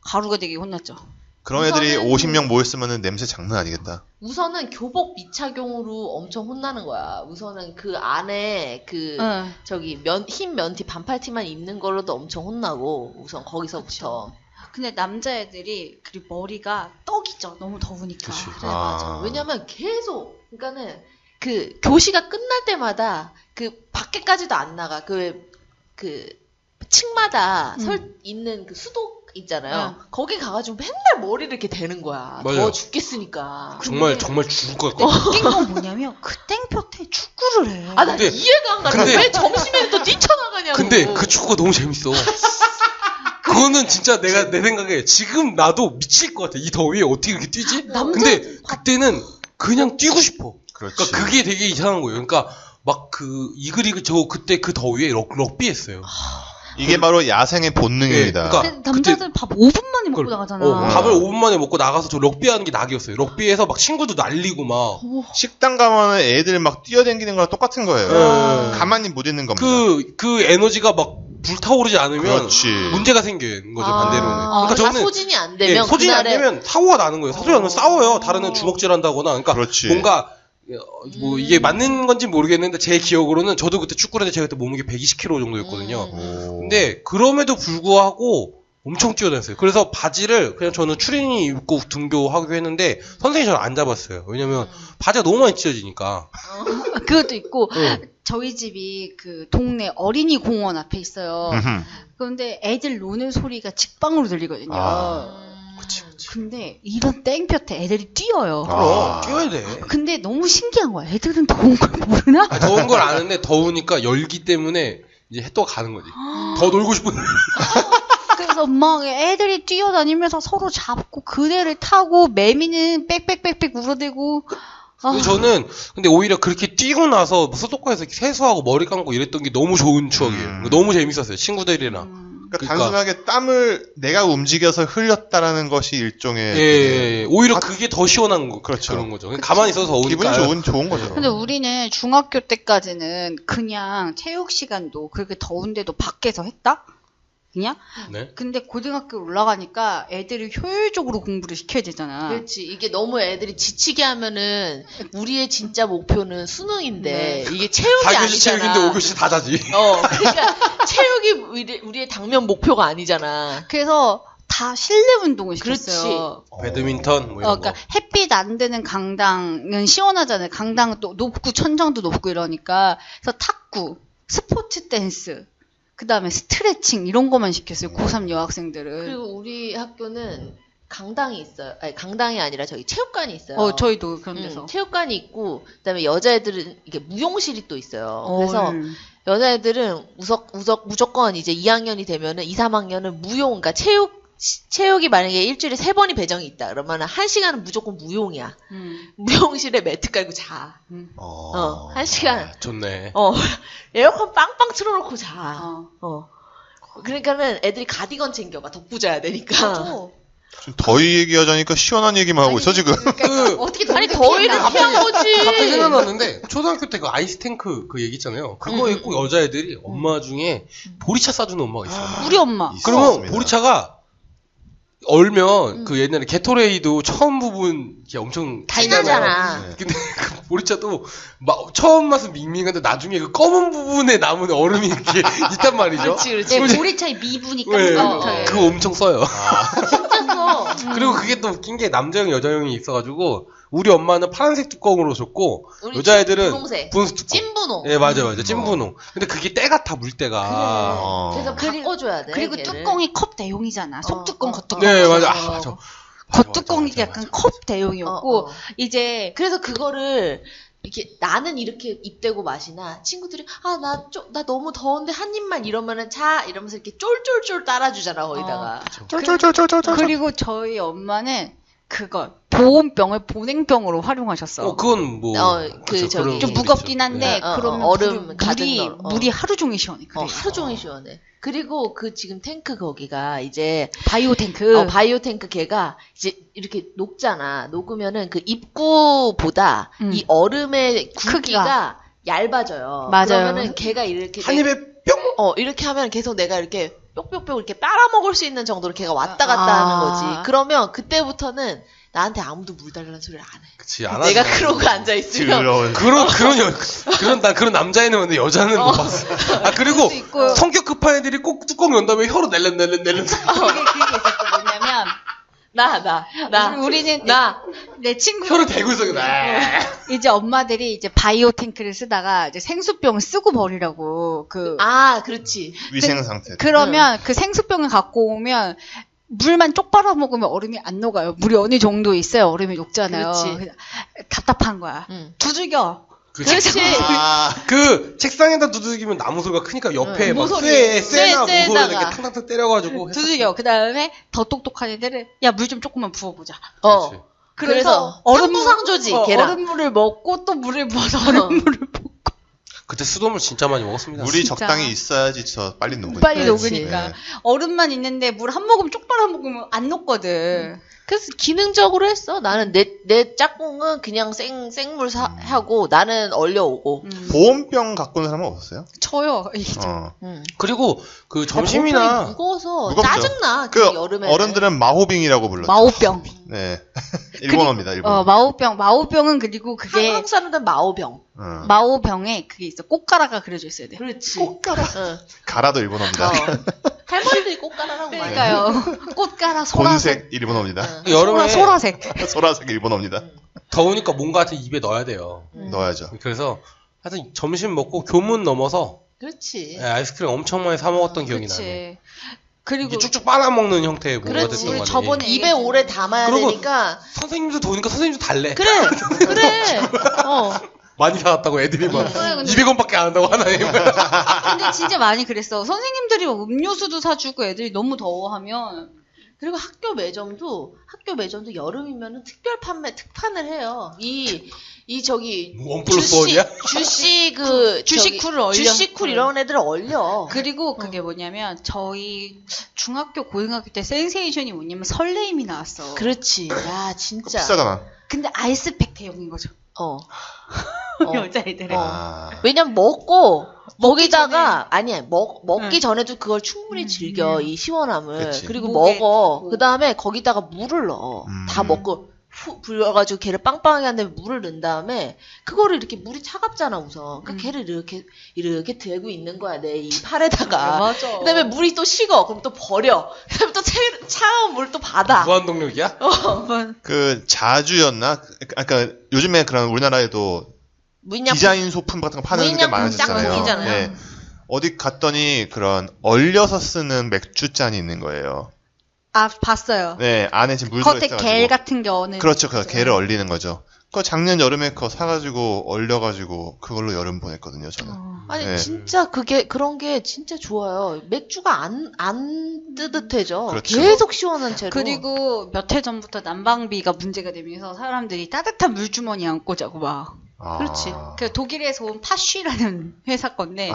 가루가 되게 혼났죠.
그런 애들이
우선은-
50명 모였으면 냄새 장난 아니겠다.
우선은 교복 미착용으로 엄청 혼나는 거야. 우선은 그 안에 그
응.
저기 흰 면티 반팔티만 입는 걸로도 엄청 혼나고 우선 거기서부터.
근데 남자애들이 그리고 머리가 떡이죠. 너무 더우니까.
그치.
그래 맞아.
아.
왜냐면 계속 그러니까는 그 교시가 끝날 때마다 그 밖에까지도 안 나가. 그 층마다 있는 그 수도 있잖아요. 거기 가가지고 맨날 머리를 이렇게 대는 거야.
맞아요.
더워 죽겠으니까.
정말 죽을 것 같고.
웃긴 건 뭐냐면 그 땡볕에 축구를 해.
아, 나
근데-
이해가 안 가네.
근데-
왜 점심에 또 뛰쳐나가냐고.
근데 그 축구가 너무 재밌어. 그거는 진짜 내 생각에 지금 나도 미칠 것 같아. 이 더위에 어떻게 이렇게 뛰지? 근데 그때는 그냥 뛰고 싶어.
그렇지.
그러니까 그게 되게 이상한 거예요. 그러니까 막 그 이글이글 저 그때 그 더위에 럭비 했어요.
이게 바로 야생의 본능입니다.
네, 그러니까
남자들 밥 5분 만에 먹고 나가잖아.
밥을 5분 만에 먹고 나가서 저 럭비 하는 게 낙이었어요. 럭비에서 막 친구도 날리고 막.
식당 가면 애들 막 뛰어다니는 거랑 똑같은 거예요. 가만히 못 있는 겁니다.
그 에너지가 막 불타오르지 않으면
그렇지.
문제가 생기는 거죠, 반대로는. 그러니까 저는
소진이 안 되면
소진이 안 되면 사고가 나는 거예요. 사고가 나면 싸워요. 다른 애 주먹질한다거나. 그러니까
그렇지.
뭔가 뭐 이게 맞는 건지 모르겠는데 제 기억으로는 저도 그때 축구를 했는데 제가 그때 몸무게 120kg 정도였거든요. 근데 그럼에도 불구하고 엄청 뛰어다녔어요. 그래서 바지를 그냥 저는 추리닝 입고 등교하기로 했는데 선생님이 저를 안 잡았어요. 왜냐면 바지가 너무 많이 찢어지니까.
그것도 있고 저희 집이 그 동네 어린이 공원 앞에 있어요. 그런데 애들 노는 소리가 직방으로 들리거든요.
그치.
근데 이런 땡볕에 애들이 뛰어요.
그럼 뛰어야 돼.
근데 너무 신기한 거야. 애들은 더운 걸 모르나?
더운 걸 아는데 더우니까 열기 때문에 이제 해떠가 가는 거지. 더 놀고 싶은.
그래서 막 애들이 뛰어다니면서 서로 잡고 그네를 타고 매미는 빽빽빽빽 울어대고.
근데 저는 근데 오히려 그렇게 뛰고 나서 수도권에서 세수하고 머리 감고 이랬던 게 너무 좋은 추억이에요. 너무 재밌었어요. 친구들이랑.
그러니까 단순하게 땀을 내가 움직여서 흘렸다라는 것이 일종의
예. 오히려 그게 더 시원한 거
그렇죠.
그런 거죠. 가만히 있어서 더우니까.
기분이 좋은 거죠.
근데 우리는 중학교 때까지는 그냥 체육 시간도 그렇게 더운데도 밖에서 했다? 그냥?
네.
근데 고등학교 올라가니까 애들을 효율적으로 공부를 시켜야 되잖아.
그렇지. 이게 너무 애들이 지치게 하면은 우리의 진짜 목표는 수능인데 이게 체육이
4교시
아니잖아.
체육인데 5교시 다 자지.
그러니까 체육이 우리의 당면 목표가 아니잖아.
그래서 다 실내 운동을 시켰어요.
배드민턴 뭐 이런
그러니까
거.
햇빛 안 드는 강당은 시원하잖아요. 강당은 또 높고 천장도 높고 이러니까. 그래서 탁구, 스포츠 댄스, 그 다음에 스트레칭 이런 것만 시켰어요. 고3 여학생들은.
그리고 우리 학교는 강당이 있어요. 아니 강당이 아니라 저기 체육관이 있어요.
저희도 그런 데서.
체육관이 있고 그다음에 여자애들은 이게 무용실이 또 있어요. 그래서 여자애들은 무조건 이제 2학년이 되면은 2, 3학년은 무용, 그러니까 체육이 만약에 일주일에 3번이 배정이 있다. 그러면은 1시간은 무조건 무용이야. 무용실에 매트 깔고 자. 1시간.
좋네.
에어컨 빵빵 틀어놓고 자. 그러니까는 애들이 가디건 챙겨가. 덮고 자야 되니까.
좀 더위 얘기하자니까 시원한 얘기만 하고 있어 지금.
어떻게
아니 더위를 피한 거지.
갑자기 생각났는데 초등학교 때 그 아이스 탱크 그 얘기 있잖아요. 그거 입고 여자애들이 엄마 중에 보리차 싸주는 엄마가 있어요.
우리 엄마.
그러면 보리차가 얼면 그 옛날에 게토레이도 처음 부분 이렇게 엄청
달잖아.
근데 그 보리차도 막 처음 맛은 밍밍한데 나중에 그 검은 부분에 남은 얼음이 이렇게 있단 말이죠.
그렇지.
보리차의 미분이
네,
깜깜해.
그거 엄청 써요.
진짜 써.
그리고 그게 또 웃긴 게 남자용 여자용이 있어가지고 우리 엄마는 파란색 뚜껑으로 줬고
우리
여자애들은
분홍색.
분홍색 뚜껑.
찐분홍.
예, 맞아요. 찐분홍. 근데 그게 때가 타, 물때가.
그래서 바꿔줘야 돼.
그리고
걔를.
뚜껑이 컵 대용이잖아. 속뚜껑, 겉뚜껑.
네, 맞아.
겉뚜껑이 약간 컵 대용이었고 이제
그래서 그거를 이렇게 나는 이렇게 입대고 마시나 친구들이 나 너무 더운데 한 입만 이러면은 자 이러면서 이렇게 쫄쫄쫄 따라주잖아 거기다가.
쫄쫄쫄쫄쫄.
그리고 저희 엄마는 그거 보온병을 보냉병으로 활용하셨어.
그건 뭐.
그 저기
좀 무겁긴 한데 그러면
얼음 가득 넣어.
물이 하루 종일 시원해. 그래.
하루 종일 시원해. 그리고 그 지금 탱크 거기가 이제
바이오 탱크.
바이오 탱크 걔가 이제 이렇게 녹잖아. 녹으면은 그 입구보다 이 얼음의 굵기가 얇아져요.
맞아요.
그러면은 걔가 이렇게
한 입에 뿅!
이렇게 하면 계속 내가 이렇게 뾱뾱뾱 이렇게 빨아먹을 수 있는 정도로 걔가 왔다 갔다 하는 거지. 그러면 그때부터는 나한테 아무도 물 달라는 소리를 안 해.
그치, 안
내가
하지.
그러고 앉아있으면.
그런 남자애는 근데 여자는 못 봤어. 그리고 성격 급한 애들이 꼭 뚜껑 연 다음에 혀로 낼름.
그게 있었어. 뭐냐면, 우리는 내 친구
혀를 대고 있어.
이제 엄마들이 이제 바이오 탱크를 쓰다가 이제 생수병을 쓰고 버리라고
그렇지.
위생 상태.
그러면 그 생수병을 갖고 오면 물만 쪽 빨아 먹으면 얼음이 안 녹아요. 물이 어느 정도 있어야 얼음이 녹잖아요.
그렇지.
답답한 거야. 두들겨.
그렇지.
그 책상에다 두들기면 나무 소리가 크니까 옆에 막 쇠나 모서리 이렇게 탕탕탕 때려가지고
두들겨. 그 다음에 더 똑똑한 애들은 야 물 좀 조금만 부어보자.
그래서 얼음무상조지. 걔랑
얼음물을 먹고 또 물을 부어서 얼음물을 붓고.
그때 수돗물 진짜 많이 먹었습니다.
물이
진짜.
적당히 있어야지 저 빨리 녹으니까.
빨리
그렇지.
녹으니까.
네.
얼음만 있는데 물 한 모금 쪽발 한 모금 안 녹거든.
그래서 기능적으로 했어. 나는 내 짝꿍은 그냥 생물 하고 나는 얼려오고.
보온병 갖고 오는 사람은 없었어요?
저요.
그리고 그
보온병이
점심이나
무거워서
무겁죠.
짜증나.
그
여름에
어른들은 마호빙이라고 불렀죠.
마오병.
네. 일본어입니다. 일본어.
마오병은 그리고 그게
한국 사람들은 마오병.
마오병에 그게 있어. 꽃가라가 그려져 있어야 돼.
그렇지.
꽃가라.
응.
가라도 일본어입니다.
할머니들이 꽃가라라고 말해.
그러니까요. 꽃가라 소라색.
곤색 일본어입니다.
응.
여름에
소라색.
소라색 일본어입니다.
더우니까 뭔가 하여튼 입에 넣어야 돼요.
넣어야죠.
그래서 하여튼 점심 먹고 교문 넘어서
그렇지.
아이스크림 엄청 많이 사 먹었던 기억이
그치.
나네.
그리고
이게 쭉쭉 빨아먹는 형태의 뭐가
그렇지.
됐던 거 같네.
저번에
입에 오래 담아야
그리고
되니까.
선생님도 더우니까 선생님도 달래.
그래. 그래.
많이 사왔다고 애들이 막
근데-
200원밖에 안 한다고 하나요?
근데 진짜 많이 그랬어. 선생님들이 막 음료수도 사주고 애들이 너무 더워하면
그리고 학교 매점도 여름이면은 특판을 해요. 저기
원 플러스 원이야?
주식쿨을 얼려.
주식쿨 이런 애들 얼려.
그리고 그게 뭐냐면 저희 중학교 고등학교 때 센세이션이 뭐냐면 설레임이 나왔어.
그렇지. 야 진짜.
비싸잖아.
근데 아이스팩 대용인 거죠. 여자애들은.
왜냐면 거기다가 아니야 먹기 전에도 그걸 충분히 즐겨 이 시원함을.
그치.
그리고
목에
먹어. 그 다음에 거기다가 물을 넣어. 다 먹고 후 불려가지고 걔를 빵빵하게 한 다음에 물을 넣은 다음에 그거를 이렇게 물이 차갑잖아 우선. 그러니까 걔를 이렇게 들고 있는 거야 내 이 팔에다가.
맞아.
그다음에 물이 또 식어. 그럼 또 버려. 그다음에 또 차가운 물 또 받아.
무한동력이야?
그 자주였나? 그러니까 요즘에 그런 우리나라에도 디자인 소품 같은 거 파는 게
무인양품
많아졌잖아요.
짝꿍이잖아요.
네. 어디 갔더니 그런 얼려서 쓰는 맥주잔이 있는 거예요.
아 봤어요.
네, 안에 지금 물
겉에
들어있어가지고.
겔 같은 게 어느.
그렇죠, 그 겔을 얼리는 거죠. 그거 작년 여름에 그거 사가지고 얼려가지고 그걸로 여름 보냈거든요, 저는.
아니
네.
진짜 그런 게 진짜 좋아요. 맥주가 안 뜨뜻해져.
그렇죠.
계속 시원한 채로.
그리고 몇 해 전부터 난방비가 문제가 되면서 사람들이 따뜻한 물주머니 안고 자고 막.
그렇지.
그 독일에서 온 파쉬라는 회사 건데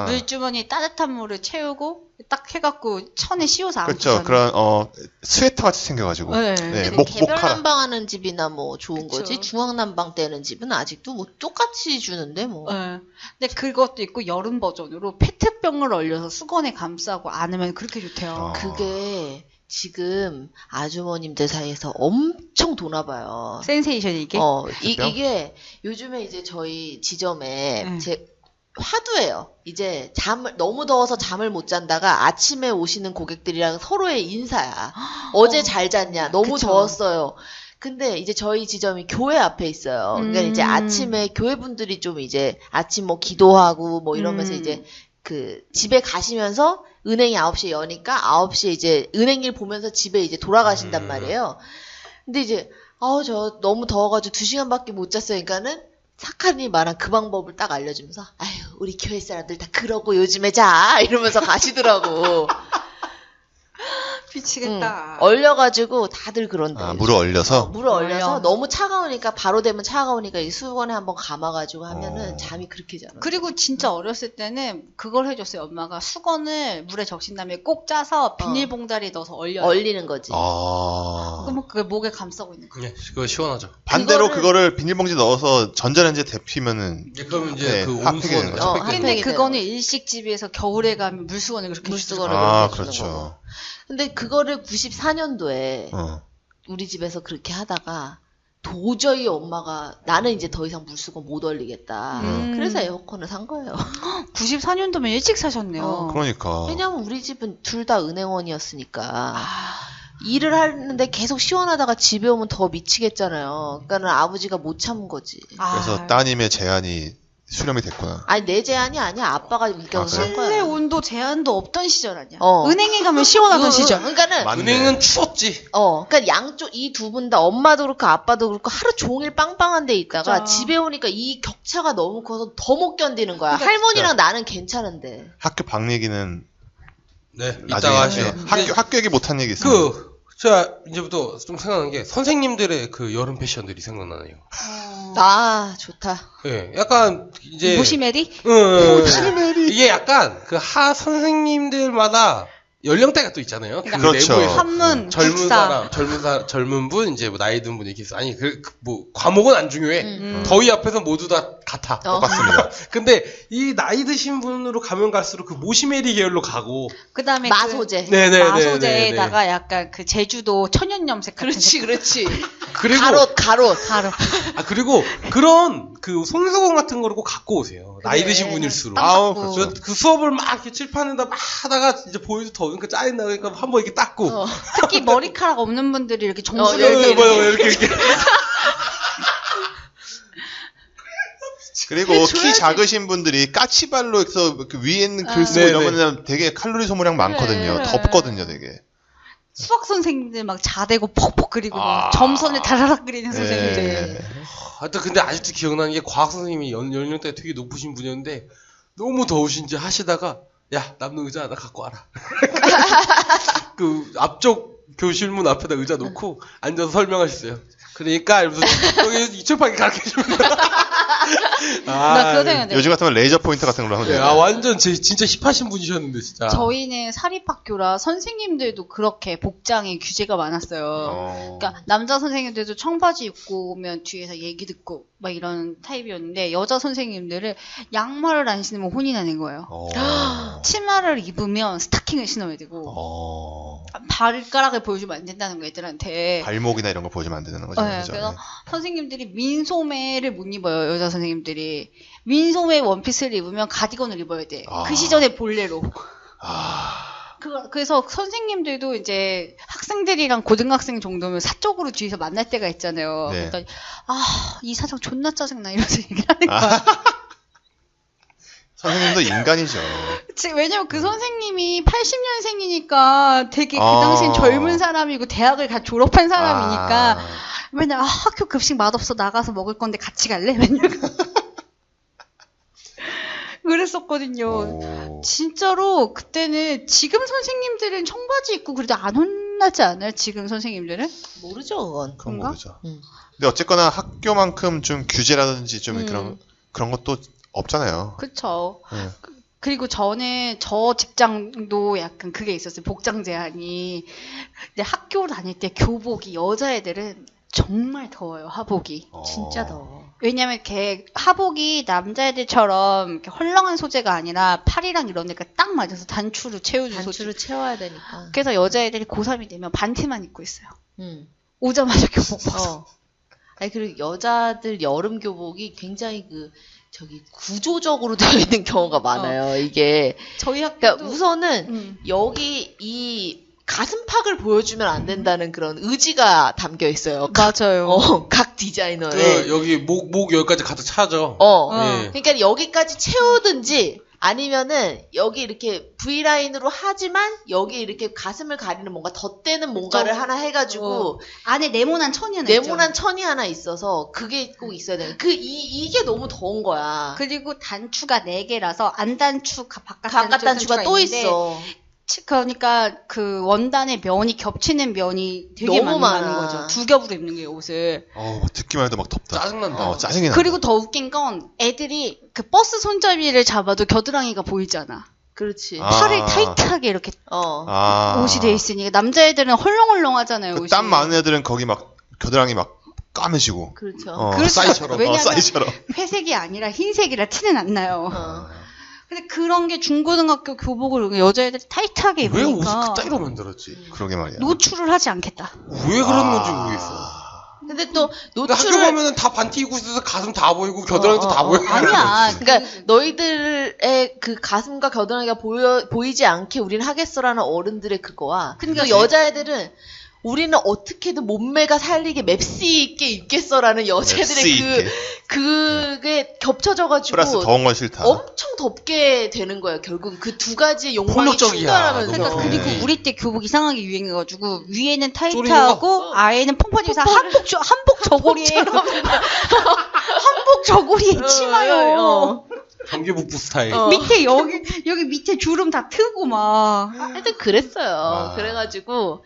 물주머니 따뜻한 물을 채우고 딱 해갖고 천에 씌워서 안고
그렇죠.
자는.
그런 스웨터 같이 생겨가지고.
네.
네,
개별
목하라.
난방하는 집이나 뭐 좋은
그쵸.
거지. 중앙 난방 떼는 집은 아직도 뭐 똑같이 주는데 뭐.
네. 근데 그것도 있고 여름 버전으로 페트병을 얼려서 수건에 감싸고 안으면 그렇게 좋대요.
그게 지금 아주머님들 사이에서 엄청 도나 봐요.
센세이션이 이게?
이게 요즘에 이제 저희 지점에 제 화두예요. 이제 너무 더워서 잠을 못 잔다가 아침에 오시는 고객들이랑 서로의 인사야. 어제 잘 잤냐? 너무
그쵸.
더웠어요. 근데 이제 저희 지점이 교회 앞에 있어요. 그러니까 이제 아침에 교회 분들이 좀 이제 아침 뭐 기도하고 뭐 이러면서 이제 그 집에 가시면서 은행이 9시에 여니까 9시에 이제 은행일 보면서 집에 이제 돌아가신단 말이에요. 근데 이제 저 너무 더워가지고 2시간밖에 못 잤으니까는 착하니 말한 그 방법을 딱 알려주면서 아유 우리 교회 사람들 다 그러고 요즘에 자 이러면서 가시더라고.
미치겠다.
얼려가지고 다들 그런데.
물을 얼려서?
물을 얼려서 너무 차가우니까 바로 되면 차가우니까 이 수건에 한번 감아가지고 하면은 잠이 그렇게 자.
그리고 진짜 어렸을 때는 그걸 해줬어요. 엄마가 수건을 물에 적신 다음에 꼭 짜서 비닐봉다리에 넣어서 얼려요.
얼리는 거지.
그러면 그게 목에 감싸고 있는 거야.
네, 그거 시원하죠.
반대로 그거를 비닐봉지 넣어서 전자레인지에 데피면은
그러면 이제 그
핫팩이 되는 거죠.
근데 그거는 일식집에서 겨울에 가면 물수건을 그렇게
물수건을
아,
그렇게
그렇죠.
주는 거고. 근데 그거를 94년도에 우리 집에서 그렇게 하다가 도저히 엄마가 나는 이제 더 이상 물수건 못 얼리겠다. 그래서 에어컨을 산 거예요.
94년도면 일찍 사셨네요.
그러니까.
왜냐면 우리 집은 둘 다 은행원이었으니까. 일을 하는데 계속 시원하다가 집에 오면 더 미치겠잖아요. 그러니까는 아버지가 못 참은 거지.
그래서 따님의 제안이 수렴이 됐구나.
아니 내 제안이 아니야. 아빠가 우겨서 한 거야.
실내 온도 제한도 없던 시절 아니야.
어.
은행에 가면 시원하던 시절.
그러니까는
맞네.
은행은 추웠지.
그러니까 양쪽 이 두 분 다 엄마도 그렇고 아빠도 그렇고 하루 종일 빵빵한 데 있다가
그쵸.
집에 오니까 이 격차가 너무 커서 더 못 견디는 거야.
그러니까
할머니랑 나는 괜찮은데.
학교 방 얘기는
네,
나중에
이따가 하죠.
네. 학교 얘기 못한 얘기 있어요.
제가 이제부터 좀 생각나는 게 선생님들의 그 여름 패션들이 생각나네요.
아, 좋다.
예, 약간 이제
모시메리?
모시메리. 이게 약간 그 하 선생님들마다 연령대가 또 있잖아요. 그
그렇죠.
내부에서
한문,
젊은
국사.
사람, 젊은 분, 이제 뭐 나이 든 분이 이렇게 있어. 아니, 뭐 과목은 안 중요해. 더위 앞에서 모두 다 같아.
똑같습니다.
근데 이 나이 드신 분으로 가면 갈수록 그 모시메리 계열로 가고.
그다음에
마소제.
네네네.
마소제에다가 약간 그 제주도 천연염색 같은
그렇지, 그렇지.
그리고
가롯.
아 그리고 그런 그 손수건 같은 거를 꼭 갖고 오세요. 나이 드신 분일수록.
아우,
그렇죠.
그 수업을 막 이렇게 칠판에다 막 하다가 이제 보여도 더우니까 짜증나 그러니까 한번 이렇게 닦고.
특히 머리카락 없는 분들이 이렇게
네,
정수를
이렇게.
그리고 키 작으신 분들이 까치발로 해서 그 위에 있는 글 쓰고
네네.
이러면 되게 칼로리 소모량 많거든요.
그래.
덥거든요, 되게.
수학 선생님들 막 자대고 퍽퍽 그리고 막 점선을 다라락 그리는 선생님들.
예.
하여튼 근데 아직도 기억나는 게 과학 선생님이 연령대가 되게 높으신 분이었는데 너무 더우신지 하시다가 야 남는 의자 하나 갖고 와라. 그 앞쪽 교실문 앞에다 의자 놓고 앉아서 설명하셨어요. 그러니까 이러면서 여기 이철파게 가르쳐줍니다.
나 그거 생각해.
요즘 같으면 레이저 포인터 같은 걸로 하면
네,
돼요.
완전 진짜 힙하신 분이셨는데 진짜.
저희는 사립학교라 선생님들도 그렇게 복장에 규제가 많았어요. 그러니까 남자 선생님들도 청바지 입고 오면 뒤에서 얘기 듣고 막 이런 타입이었는데 여자 선생님들은 양말을 안 신으면 혼이 나는 거예요. 치마를 입으면 스타킹을 신어야 되고 발가락을 보여주면 안 된다는 거 애들한테.
발목이나 이런 거 보여주면 안 되는 거죠.
네,
그죠?
그래서 선생님들이 민소매를 못 입어요. 여자 선생님들이 민소매 원피스를 입으면 가디건을 입어야 돼. 그 시절에 본래로. 그래서 선생님들도 이제 학생들이랑 고등학생 정도면 사적으로 뒤에서 만날 때가 있잖아요.
네.
그랬더니 이 사장 존나 짜증나 이러면서 얘기를 하는 거야.
선생님도 인간이죠.
그치, 왜냐면 그 선생님이 80년생이니까 되게 그 당시엔 젊은 사람이고 대학을 갓 졸업한 사람이니까 맨날 학교 급식 맛없어 나가서 먹을 건데 같이 갈래? 맨날 그랬었거든요. 진짜로 그때는 지금 선생님들은 청바지 입고 그래도 안 혼나지 않아요? 지금 선생님들은?
모르죠, 그건.
그건
그런가?
모르죠. 근데 어쨌거나 학교만큼 좀 규제라든지 좀 그런 것도 없잖아요.
그쵸. 그리고 저는 저 직장도 약간 그게 있었어요. 복장 제한이. 근데 학교 다닐 때 교복이 여자애들은 정말 더워요. 하복이.
진짜 더워.
왜냐면 이렇게 하복이 남자애들처럼 이렇게 헐렁한 소재가 아니라 팔이랑 이런 데가 딱 맞아서 단추로 채워준
단추를 채워야 되니까.
그래서 여자애들이 고3이 되면 반티만 입고 있어요. 오자마자 교복 벗어.
아니 그리고 여자들 여름 교복이 굉장히 구조적으로 되어 있는 경우가 많아요. 이게
저희 학교도
그러니까 우선은 여기 이 가슴팍을 보여주면 안 된다는 그런 의지가 담겨 있어요.
맞아요.
각 디자이너의
여기 목 여기까지 가득 차죠. 네.
그러니까 여기까지 채우든지 아니면은 여기 이렇게 V라인으로 하지만 여기 이렇게 가슴을 가리는 뭔가 덧대는 뭔가를 하나 해가지고
안에 네모난 천이 하나
네모난 천이 하나 있어서 그게 꼭 있어야 되는 이게 너무 더운 거야.
그리고 단추가 4개라서 안 단추
바깥 단추가 또 있어.
그러니까 그 원단의 면이 겹치는 면이 되게
너무
많은
많아.
거죠. 두 겹으로 입는 거예요, 옷을.
듣기만 해도 막 덥다.
짜증난다.
짜증이 나.
그리고 더 웃긴 건 애들이 그 버스 손잡이를 잡아도 겨드랑이가 보이잖아.
그렇지.
팔을 타이트하게 이렇게 옷이 돼 있으니까 남자애들은 헐렁헐렁하잖아요. 옷이.
땀 많은 애들은 거기 막 겨드랑이 막 까매지고.
그렇죠.
싸이처럼.
왜냐면
싸이처럼.
회색이 아니라 흰색이라 티는 안 나요. 근데 그런 게 중고등학교 교복을 여자애들이 타이트하게
왜 옷을
입으니까
그따위로 만들었지?
그러게 말이야.
노출을 하지 않겠다.
왜 그런 건지 모르겠어.
근데 또
근데 학교 가면은 다 반티 입고 있어서 가슴 다 보이고 겨드랑이도 다 보여.
아니야.
그러니까 너희들의 그 가슴과 겨드랑이가 보이지 않게 우리는 하겠어라는 어른들의 그거와 또 여자애들은 우리는 어떻게든 몸매가 살리게 맵시 있게 입겠어라는 여자애들의 그게 겹쳐져가지고
플러스 더운 건 싫다.
엄청 덥게 되는 거예요. 결국 그 두 가지의 욕망이 충돌하면서.
그러니까 그리고 우리 때 교복 이상하게 유행해가지고 위에는 타이트하고 아래는 펑퍼짐에서 한복 저고리에 한복 저고리에 치마요.
경계북부 스타일.
밑에 여기 밑에 주름 다 트고 막.
하여튼 그랬어요. 그래가지고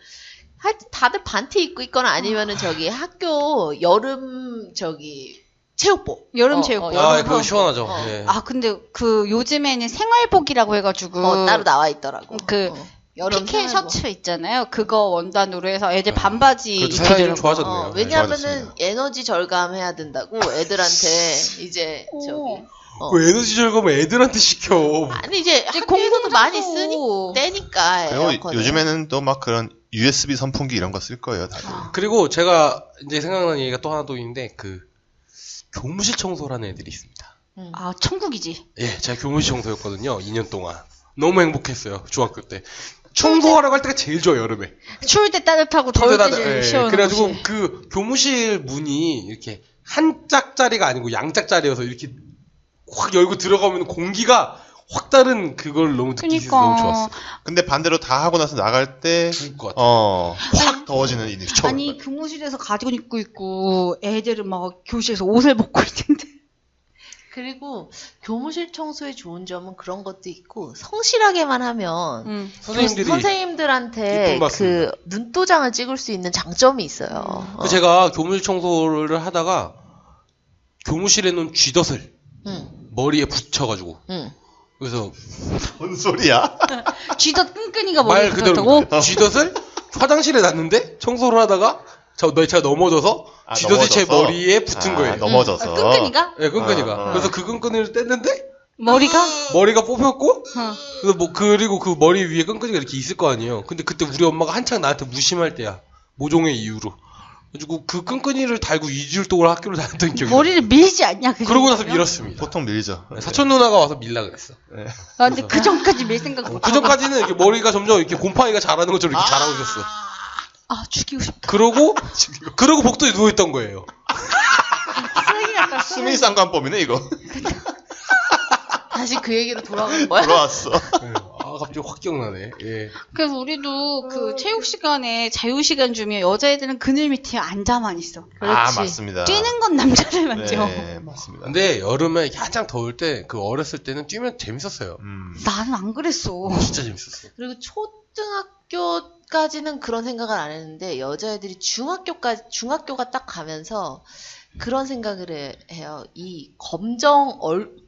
하여튼 다들 반티 입고 있거나 아니면은 저기 학교 여름 저기 체육복.
여름 체육복.
그거 시원하죠. 예.
근데 그 요즘에는 생활복이라고 해가지고
따로 나와 있더라고.
여름 피케 셔츠 있잖아요. 그거 원단으로 해서 애들 반바지
입히더라고요. 좋아졌네요.
왜냐하면은 에너지 절감해야 된다고 애들한테 이제 저기.
왜 에너지 절감을 애들한테 시켜?
아니 이제 학교에서도 많이 쓰니까.
그리고 요즘에는 또 막 그런 USB 선풍기 이런 거 쓸 거예요, 다들.
그리고 제가 이제 생각나는 얘기가 또 하나 더 있는데 교무실 청소라는 애들이 있습니다.
천국이지.
예, 제가 교무실 청소였거든요. 2년 동안. 너무 행복했어요. 중학교 때. 청소하라고 할 때가 제일 좋아요, 여름에.
추울 때 따뜻하고 더울 때 제일 시원하고.
그래가지고 그 교무실 문이 이렇게 한 짝짜리가 아니고 양 짝짜리여서 이렇게 확 열고 들어가면 공기가 확 다른 그걸 너무 느끼기 있어서 너무 좋았어.
근데 반대로 다 하고 나서 나갈 때 확 더워지는 일이 처음.
아니 교무실에서 가디건 입고 있고 애들은 막 교실에서 옷을 벗고 있을 텐데.
그리고 교무실 청소의 좋은 점은 그런 것도 있고 성실하게만 하면 선생님들한테 그 눈도장을 찍을 수 있는 장점이 있어요.
제가 교무실 청소를 하다가 교무실에 놓은 쥐덫을 머리에 붙여가지고 그래서
뭔 소리야?
쥐덫 끈끈이가
말
머리에
그대로
붙었다고?
쥐덫을 화장실에 놨는데 청소를 하다가 제가 넘어져서 쥐덫이 제 머리에 붙은 거예요.
넘어져서.
끈끈이가?
네, 끈끈이가. 그래서 그 끈끈이를 뗐는데
머리가
뽑혔고 그래서 그리고 그 머리 위에 끈끈이가 이렇게 있을 거 아니에요. 근데 그때 우리 엄마가 한창 나한테 무심할 때야. 모종의 이유로. 그래가지고 그 끈끈이를 달고 2주일 동안 학교를 다녔던 기억이
머리를 밀지 않냐?
그러고 나서 밀었습니다.
보통 밀죠.
사촌 누나가 와서 밀라 그랬어.
네.
근데 그 전까지 밀 생각 못.
그 전까지는 이렇게 머리가 점점 이렇게 곰팡이가 자라는 것처럼 이렇게 자라고 있었어.
죽이고 싶다.
그러고 복도에 누워 있던 거예요.
수미상관법이네 이거.
다시 그 얘기로 돌아간 거야?
돌아왔어.
갑자기 확 기억나네. 예.
그래서 우리도 그 체육 시간에 자유 시간 주면 여자애들은 그늘 밑에 앉아만 있어.
그렇지.
맞습니다.
뛰는 건 남자들만 뛰어.
네, 맞습니다.
근데 여름에 한창 더울 때 어렸을 때는 뛰면 재밌었어요.
나는 안 그랬어.
진짜 재밌었어.
그리고 초등학교까지는 그런 생각을 안 했는데 여자애들이 중학교가 딱 가면서 그런 생각을 해요. 이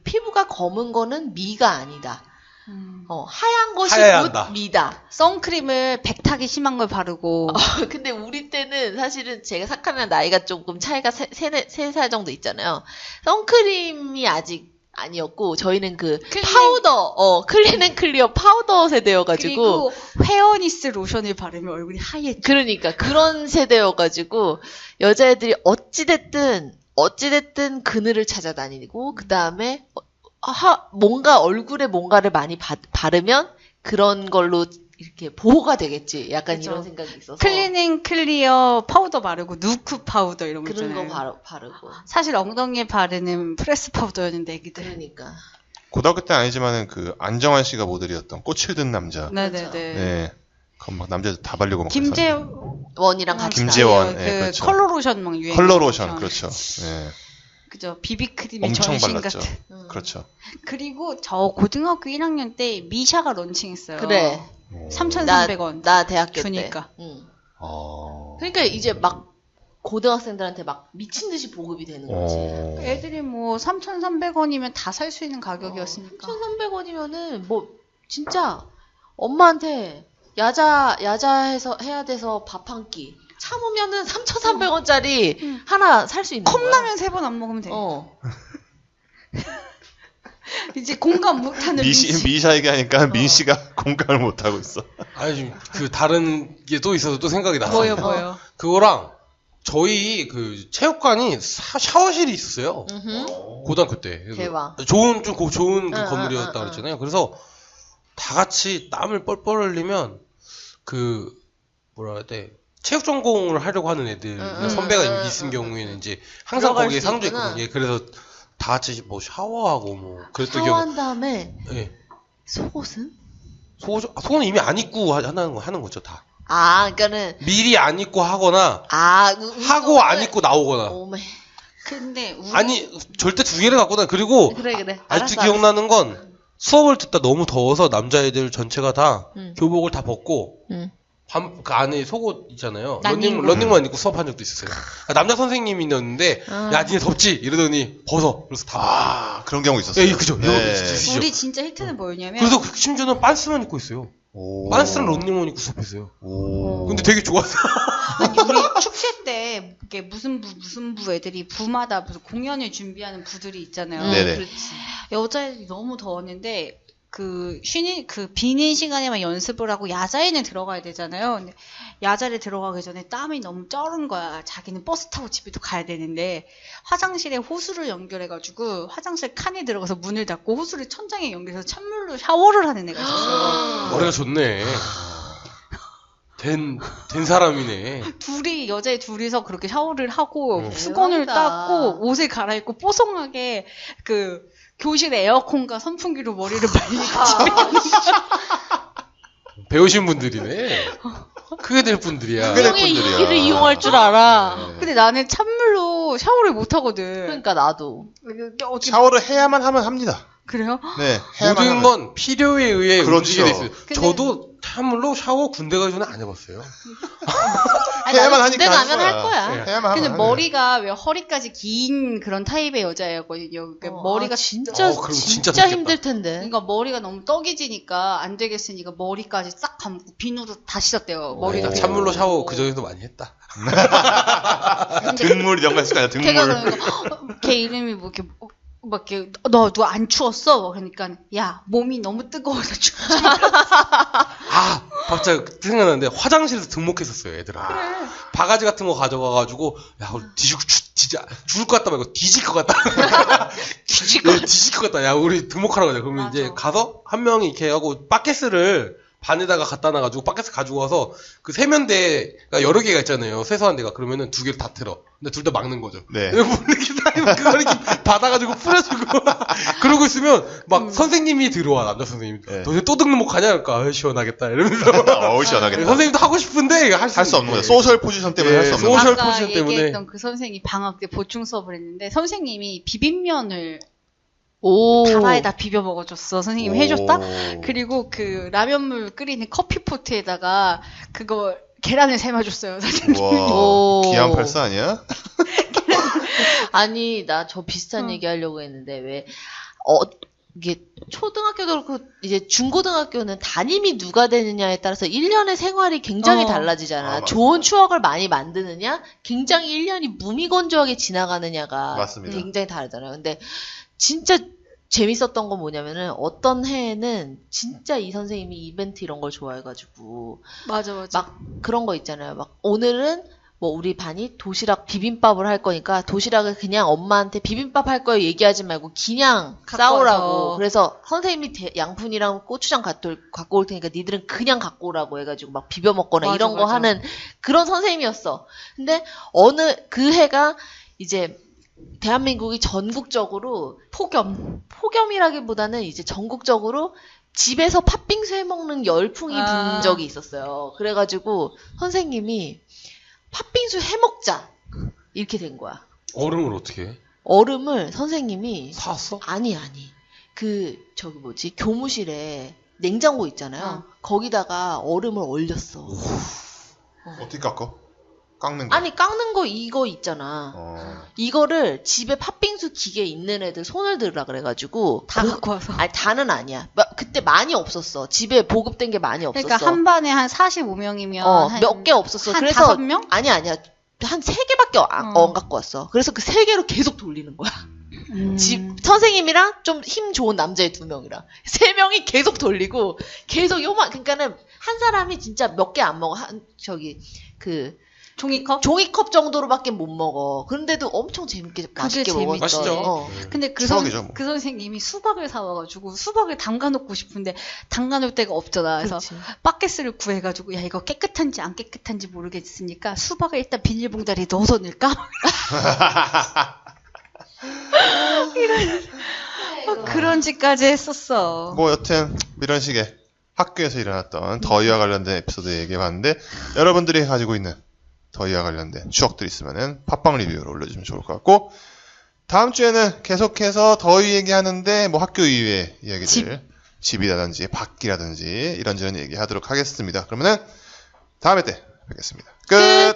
피부가 검은 거는 미가 아니다. 하얀 것이 곧 미다.
선크림을 백탁이 심한 걸 바르고.
근데 우리 때는 사실은 제가 사카랑 나이가 조금 차이가 3살 정도 있잖아요. 선크림이 아직 아니었고 저희는 파우더 클린 앤 클리어 파우더 세대여가지고
그리고 헤어니스 로션을 바르면 얼굴이 하얘.
그러니까 그런 세대여가지고 여자애들이 어찌됐든 그늘을 찾아다니고 그 다음에 뭔가 얼굴에 뭔가를 많이 바르면 그런 걸로 이렇게 보호가 되겠지. 약간 그쵸. 이런 생각이 있어서.
클린 앤 클리어 파우더 바르고 누크 파우더 이런 거
그런
있잖아요.
거 바르고.
사실 엉덩이에 바르는 프레스 파우더였는데 애기들.
그러니까.
고등학교 때 아니지만은 안정환 씨가 모델이었던 꽃을 든 남자.
네네네.
네. 그럼 막 남자들 다 바르고 막
김재원이랑 같이
김재원. 네, 그렇죠.
컬러 로션 막 유행.
컬러 로션 그렇죠. 네.
그죠. 비비크림의
엄청
전신
발랐죠.
같은.
그렇죠.
그리고 저 고등학교 1학년 때 미샤가 런칭했어요.
그래.
3,300원.
나 대학교
주니까.
때. 응. 그러니까 이제 막 고등학생들한테 막 미친 듯이 보급이 되는 거지.
애들이 3,300원이면 다 살 수 있는 가격이었으니까.
3,300원이면은 진짜 엄마한테 야자해서 해야 돼서 밥 한 끼. 참으면은 3,300원짜리 하나 살 수 있는 거야.
컵라면 3번 안 먹으면 돼. 이제 공감 못하는
미샤 얘기하니까 민씨가 공감을 못하고 있어.
아니 다른 게 또 있어서 또 생각이 나서.
뭐요?
그거랑 저희 체육관이 샤워실이 있었어요. 고등학교 때.
대박.
좋은 건물이었다 그랬잖아요. 그래서 다 같이 땀을 뻘뻘 흘리면 뭐라 해야 돼? 체육 전공을 하려고 하는 애들 선배가 있은 경우에는 이제 항상 거기에 상주 있거든요. 예, 그래서 다 같이 샤워하고 그랬던 기억.
샤워한 다음에
예.
속옷은
속옷은 이미 안 입고 하는 거죠 다.
그러니까는
미리 안 입고 하거나 하고 안 입고 나오거나.
오메.
근데
절대 2개를 갖고 나. 그리고
그래.
아직도 기억나는 건 수업을 듣다 너무 더워서 남자애들 전체가 다 교복을 다 벗고 그 안에 속옷 있잖아요.
난닝구.
런닝만 입고 수업한 적도 있었어요. 남자 선생님이었는데, 야, 니네 덥지? 이러더니, 벗어. 그래서 다.
그런 경우 있었어요.
예, 그죠. 있으시죠.
우리 진짜 히트는 뭐였냐면.
그래서 심지어는 빤스만 입고 있어요. 빤스를 런닝만 입고 수업했어요. 근데 되게 좋았어.
아니, 우리 축제 때 이게 무슨 부 애들이 부마다 무슨 공연을 준비하는 부들이 있잖아요.
네네.
그렇지.
여자애들이 너무 더웠는데 그 비는 시간에만 연습을 하고 야자에는 들어가야 되잖아요. 근데 야자를 들어가기 전에 땀이 너무 쩔은 거야. 자기는 버스 타고 집에도 가야 되는데 화장실에 호수를 연결해가지고 화장실 칸에 들어가서 문을 닫고 호수를 천장에 연결해서 찬물로 샤워를 하는 애가 있었어요.
머리가 좋네. 된 사람이네.
여자애 둘이서 그렇게 샤워를 하고 수건을
대박이다.
닦고 옷을 갈아입고 뽀송하게 그 교실 에어컨과 선풍기로 머리를 말리고
배우신 분들이네. 크게 될 분들이야.
크게 될
형의
분들이야.
이기를 이용할 줄 알아.
네.
근데 나는 찬물로 샤워를 못 하거든.
그러니까 나도.
샤워를 해야만 하면 합니다.
그래요?
네, 해야만
모든
하면.
건 필요에 의해
그렇죠.
움직이게 돼 있어요.
근데-
저도 참물로 샤워 군대 가기 전에 안 해봤어요.
해야만 하니까
군대
하는
가면 할 거야.
네.
해야만
근데
하면
머리가 왜 허리까지 긴 그런 타입의 여자였거든요. 그러니까 머리가
진짜
그럼 진짜
진짜
덥겠다.
힘들 텐데.
그러니까 머리가 너무 떡이지니까 안 되겠으니까 머리까지 싹 감고 비누로 다 씻었대요. 머리도.
나 찬물로 샤워 그 전에도 많이 했다.
등물 이런 거 했을 거야, 등물.
걔가 그러니까 걔 이름이 뭐 이렇게 막 이렇게 너 안 추웠어? 그러니까 야 몸이 너무 뜨거워서 춥지.
아, 갑자기 생각나는데 화장실에서 등목했었어요, 애들아. 바가지 같은 거 가져가가지고 야, 우리 진짜 죽을 것 같다 말고 뒤질 것 같다. 뒤질 것 같다. 야, 우리 등목하러 가자. 그러면
맞아.
이제 가서 한 명이 이렇게 하고 바켓을 반에다가 갖다 놔가지고 바켓을 가지고 와서 그 세면대가 여러 개가 있잖아요. 세수한 데가. 그러면은 두 개를 다 틀어. 근데 둘 다 막는 거죠.
네.
그걸 이렇게 받아가지고 뿌려주고 그러고 있으면 막 선생님이 들어와. 남자 선생님이.
네.
너네 또 등록하냐? 그러니까 아유, 시원하겠다. 이러면서
어우, 시원하겠다.
선생님도 하고 싶은데
할 수 없는 거야. 소셜 포지션 때문에 할 수 없는 거야.
소셜
아까
포지션 때문에.
얘기했던 그 선생이 방학 때 보충 수업을 했는데 선생님이 비빔면을
오.
다바에다 비벼 먹어줬어. 선생님이 해줬다.
오.
그리고 그 라면물 끓이는 커피포트에다가 그거 계란을 삶아줬어요. 선생님.
우와,
오.
기안 팔사 아니야?
아니, 나 저 비슷한 얘기 하려고 했는데, 이게 초등학교도 그렇고, 이제 중고등학교는 담임이 누가 되느냐에 따라서 1년의 생활이 굉장히 달라지잖아.
맞아.
좋은 추억을 많이 만드느냐, 굉장히 1년이 무미건조하게 지나가느냐가
맞습니다.
굉장히 다르잖아요. 근데 진짜 재밌었던 건 뭐냐면은, 어떤 해에는 진짜 이 선생님이 이벤트 이런 걸 좋아해가지고,
맞아.
막 그런 거 있잖아요. 막 오늘은 뭐 우리 반이 도시락 비빔밥을 할 거니까 도시락을 그냥 엄마한테 비빔밥 할 거예요 얘기하지 말고 그냥
갖고
싸오라고.
와서.
그래서 선생님이 양푼이랑 고추장 갖고 올 테니까 니들은 그냥 갖고 오라고 해가지고 막 비벼 먹거나
맞아,
이런 거
맞아.
하는 그런 선생님이었어. 근데 그 해가 이제 대한민국이 전국적으로 폭염이라기보다는 이제 전국적으로 집에서 팥빙수 해먹는 열풍이 분 적이 있었어요. 그래가지고 선생님이 팥빙수 해먹자 이렇게 된 거야.
얼음을 어떻게 해?
얼음을 선생님이
사왔어?
아니 저기 뭐지 교무실에 냉장고 있잖아요. 거기다가 얼음을 얼렸어.
어떻게 깎어? 깎는 거?
아니 깎는 거 이거 있잖아. 이거를 집에 팥빙수 기계 있는 애들 손을 들으라 그래가지고
다 갖고 와서.
아니 다는 아니야. 그때 많이 없었어. 집에 보급된 게 많이 없었어.
그러니까 한 반에 한 45명이면
몇 개 없었어.
한
그래서
5명?
아니야. 한 3개밖에 안 갖고 왔어. 그래서 그 3개로 계속 돌리는 거야. 선생님이랑 좀 힘 좋은 남자애 2명이랑 3명이 계속 돌리고 계속 그러니까는 한 사람이 진짜 몇 개 안 먹어. 종이컵 정도로밖에 못 먹어. 그런데도 엄청 재밌게 맛있게
재밌지.
먹었던.
맛있죠.
근데 그
추억이죠, 뭐.
선생님이 수박을 사와가지고 수박을 담가놓고 싶은데 담가놓을 데가 없잖아. 그래서
그렇지.
바켓을 구해가지고 야 이거 깨끗한지 안 깨끗한지 모르겠으니까 수박을 일단 비닐봉다리에 넣어서 넣을까? 그런 짓까지 했었어.
뭐 여튼 이런 식의 학교에서 일어났던 더위와 관련된 에피소드 얘기해봤는데 여러분들이 가지고 있는 더위와 관련된 추억들 있으면은 팟빵 리뷰로 올려주시면 좋을 것 같고 다음 주에는 계속해서 더위 얘기하는데 뭐 학교 이외의 이야기들 집이라든지 밖이라든지 이런저런 얘기하도록 하겠습니다. 그러면은 다음에 때 뵙겠습니다. 끝.